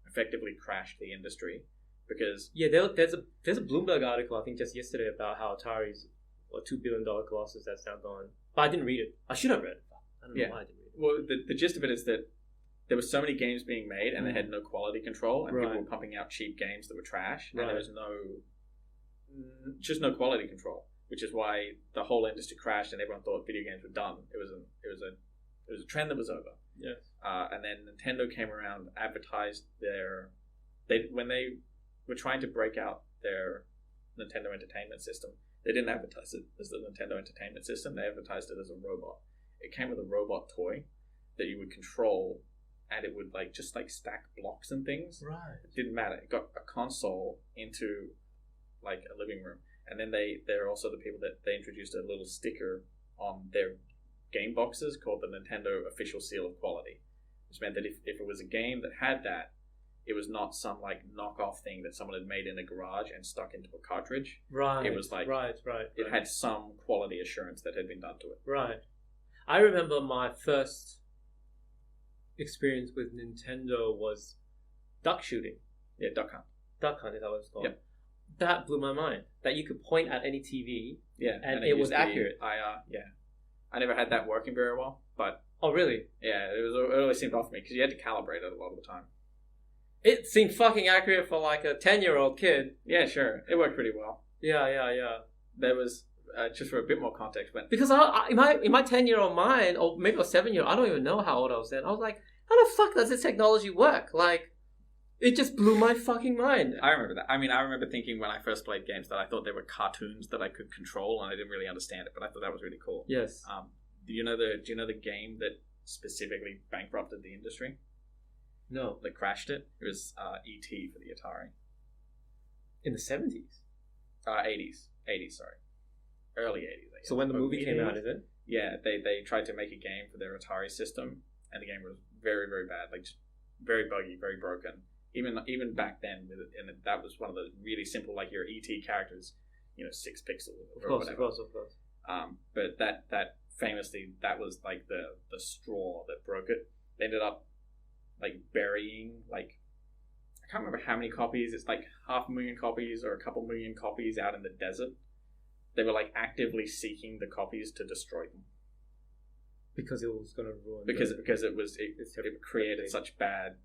effectively crashed the industry because there's a Bloomberg article I think just yesterday about how Atari's a $2 billion Colossus that's now gone. But I didn't read it. I should have read it. I don't know why I didn't read it. well, the gist of it is that there were so many games being made and they had no quality control, and people Right. were pumping out cheap games that were trash, Right. and there was no quality control, which is why the whole industry crashed and everyone thought video games were done. It was a trend that was over. Yes. And then Nintendo came around, advertised when they were trying to break out their Nintendo Entertainment System. They didn't advertise it as the Nintendo Entertainment System. They advertised it as a robot. It came with a robot toy that you would control, and it would just stack blocks and things. Right. It didn't matter. It got a console into like a living room, and then they're also the people that they introduced a little sticker on their game boxes called the Nintendo Official Seal of Quality, which meant that if it was a game that had that, it was not some knockoff thing that someone had made in a garage and stuck into a cartridge. Right. It was right. It had some quality assurance that had been done to it. Right. I remember my first experience with Nintendo was duck shooting. Yeah, Duck Hunt. Duck Hunt is that what it's called. Yep. That blew my mind. That you could point at any TV. Yeah, and it was used to be accurate. IR. Yeah, I never had that working very well, but Oh, really? yeah, it always seemed off me because you had to calibrate it a lot of the time. It seemed fucking accurate for like a 10-year-old kid. Yeah, sure, it worked pretty well. Yeah. There was just for a bit more context, but Because in my 10-year-old mind, or maybe a 7-year-old, I don't even know how old I was then. I was like, how the fuck does this technology work? Like, It just blew my fucking mind. I remember that. I mean, I remember thinking when I first played games that I thought they were cartoons that I could control, and I didn't really understand it, but I thought that was really cool. Yes. Do you know the game that specifically bankrupted the industry? No. That crashed it? It was E.T. for the Atari. In the 70s? 80s. 80s, sorry. Early 80s, I guess. So when the movie came out, is it? Yeah, they tried to make a game for their Atari system, and the game was very, very bad. Like, just very buggy, very broken. Even back then, and that was one of the really simple, like your ET characters, 6 pixels or whatever. Of course. But that famously, that was like the straw that broke it. They ended up like burying I can't remember how many copies. It's like 500,000 copies or a couple million copies out in the desert. They were like actively seeking the copies to destroy them because it was going to ruin. Because it created such bad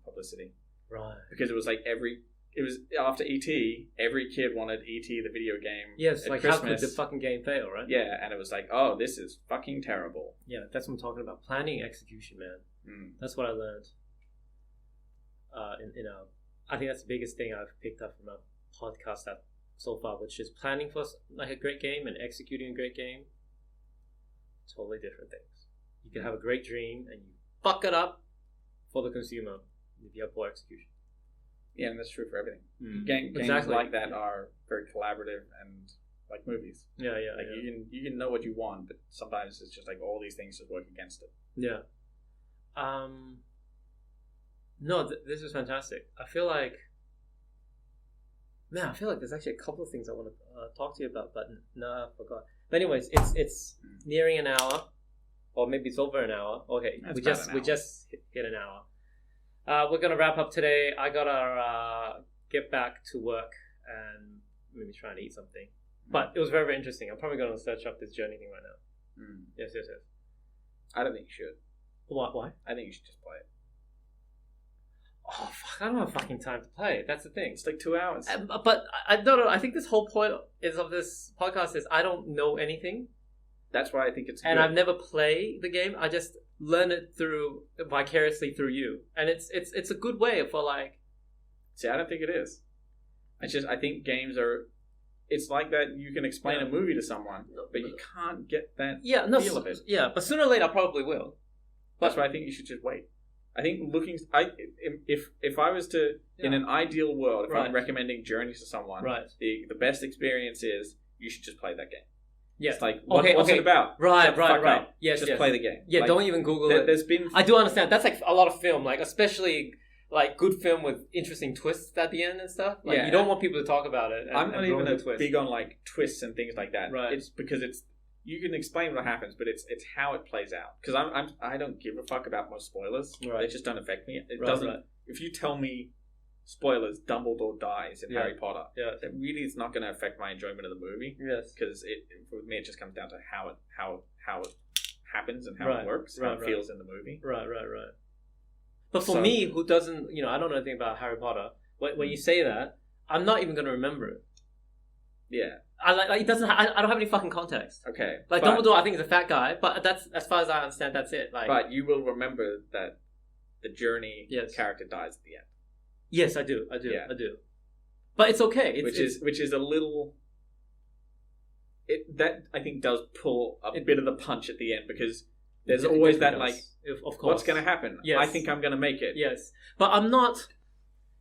publicity. Right. Because it was after E.T., every kid wanted E.T. the video game. Yes, at like Christmas. how could the fucking game fail, right? Yeah, and it was like, oh, this is fucking terrible. Yeah, that's what I'm talking about. Planning, execution, man. That's what I learned. I think that's the biggest thing I've picked up from a podcast so far, which is planning for like a great game and executing a great game. Totally different things. You can have a great dream and you fuck it up for the consumer if you have poor execution. Yeah, and that's true for everything. Games Exactly. like that are very collaborative and like movies. Yeah. Like you can know what you want, but sometimes it's just like all these things just work against it. Yeah. No, this is fantastic. I feel like there's actually a couple of things I want to talk to you about, but no, I forgot. But anyways, it's nearing an hour, or maybe it's over an hour. Okay, we just hit an hour. We're gonna wrap up today. I gotta get back to work and maybe try and eat something. But it was very, very interesting. I'm probably gonna search up this journey thing right now. Yes. I don't think you should. Why? I think you should just play it. Oh fuck! I don't have fucking time to play it. That's the thing. It's like 2 hours. But I don't know. I think this whole point of this podcast is I don't know anything. That's why I think it's good. And I've never played the game. I just learn it vicariously through you, and it's a good way for like. See, I don't think it is. I think games are. It's like that. You can explain a movie to someone, but you can't get that feel of it. Yeah, but sooner or later I probably will. That's why I think you should just wait. I think if I was to in an ideal world, if I'm recommending Journeys to someone, the best experience is you should just play that game. Yeah. It's like what's it about? Right. Yes, just play the game. Yeah, like, don't even Google it. There's been. I do understand. That's like a lot of film, like especially like good film with interesting twists at the end and stuff. Like you don't want people to talk about it. I'm not even big on like twists and things like that. Right. It's because you can explain what happens, but it's how it plays out. Because I don't give a fuck about most spoilers. Right. They just don't affect me. It doesn't. Right. If you tell me spoilers, Dumbledore dies in Harry Potter. Yeah. That really is not going to affect my enjoyment of the movie. Yes. Because for me it just comes down to how it happens and how it works, how it feels in the movie. Right. But for me, who doesn't, I don't know anything about Harry Potter. When you say that, I'm not even going to remember it. Yeah. It doesn't. I don't have any fucking context. Okay. Like Dumbledore, I think is a fat guy, but that's as far as I understand. That's it. Like, but you will remember that the Journey character dies at the end. Yes, I do. But it's okay. Which is a little. That I think does pull a bit of the punch at the end because there's always that like, of course, what's going to happen? Yes. I think I'm going to make it. Yes, but I'm not.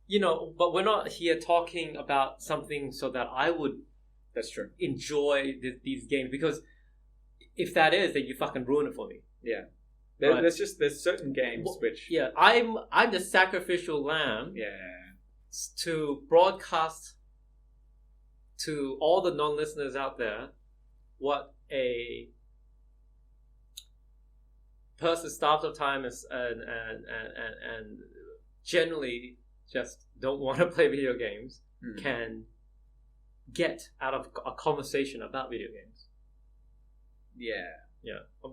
But we're not here talking about something so that I would. That's true. Enjoy these games because if that is, then you fucking ruin it for me. Yeah, there's certain games which I'm the sacrificial lamb. Yeah. To broadcast to all the non-listeners out there what a person starved of time is and generally just don't want to play video games can get out of a conversation about video games. Yeah.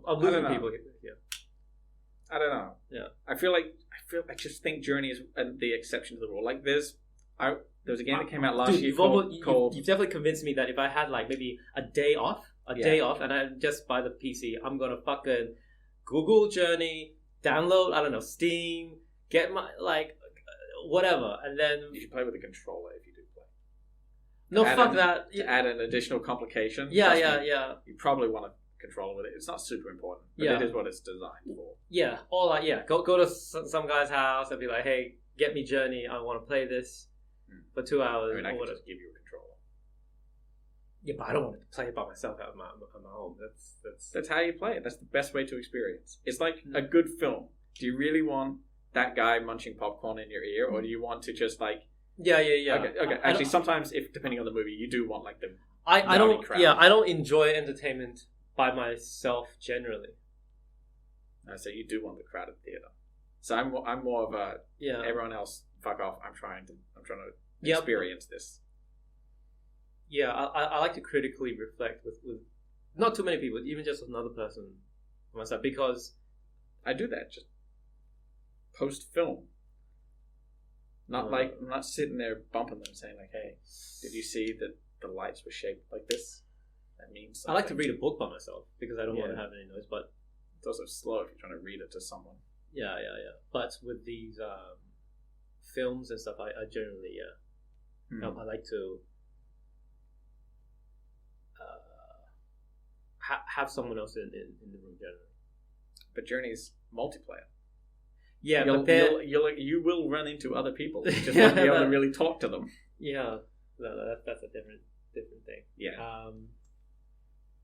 I'm losing people here. I don't know. Yeah. I just think Journey is the exception to the rule. Like there was a game that came out last year called... You've definitely convinced me that if I had like maybe a day off, and I just buy the PC, I'm gonna fucking Google Journey, download, I don't know, Steam, get my like whatever, and then You should play with a controller if you do play. no, fuck that. To add an additional complication. Yeah, trust me, yeah. You probably want a controller with it. It's not super important, but Yeah. it is what it's designed for. Yeah, or like go to some guy's house and be like, hey, get me Journey. I want to play this for 2 hours. I mean, I or can whatever. just give you a controller. Yeah, but I don't want to play it by myself at my home. That's how you play it. That's the best way to experience. It's like a good film. Do you really want that guy munching popcorn in your ear, or do you want to just like? Yeah. Okay. Actually, sometimes, if depending on the movie, you do want like the. I don't. crowd. Yeah, I don't enjoy entertainment by myself generally. So you do want the crowded theater. So I'm more of a Yeah. everyone else fuck off. I'm trying to Yep. experience this. Yeah, I like to critically reflect with not too many people, even just another person on myself, because I do that just post film. Not like I'm not sitting there bumping them saying like, "Hey, did you see that the lights were shaped like this?" That means something. I like to read a book by myself because I don't want to have any noise. But it's also slow if you're trying to read it to someone. Yeah. But with these films and stuff, I generally I like to have someone else in the room generally. But Journey's multiplayer. Yeah, you will run into other people. You just won't be able to really talk to them. Yeah, that's a different thing. Yeah.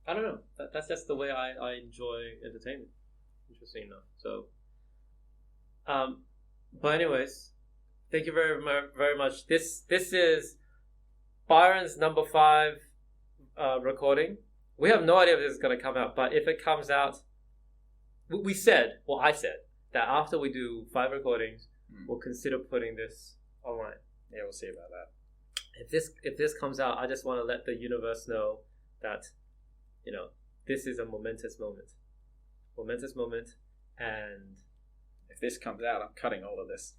I don't know. That's just the way I enjoy entertainment. Interesting enough. So, but anyways, thank you very much. This is Byron's number 5 recording. We have no idea if this is going to come out, but if it comes out, I said that after we do 5 recordings, we'll consider putting this online. Yeah, we'll see about that. If this comes out, I just want to let the universe know that, this is a momentous moment, and if this comes out, I'm cutting all of this.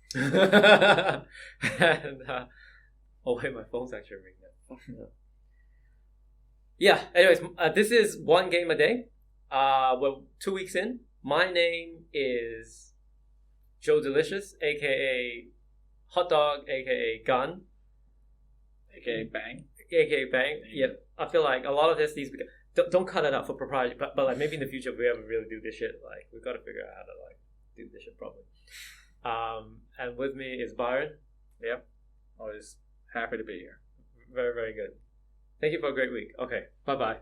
And oh wait, my phone's actually ringing. Yeah. Anyways, this is One Game a Day. We're 2 weeks in. My name is Joe Delicious, aka Hot Dog, aka Gun, aka Bang. Yeah, I feel like a lot of this needs to be. Don't cut it out for propriety, but like maybe in the future if we ever really do this shit, like we've got to figure out how to like do this shit properly. And with me is Byron. Yep. Always happy to be here. Very, very good. Thank you for a great week. Okay, bye-bye.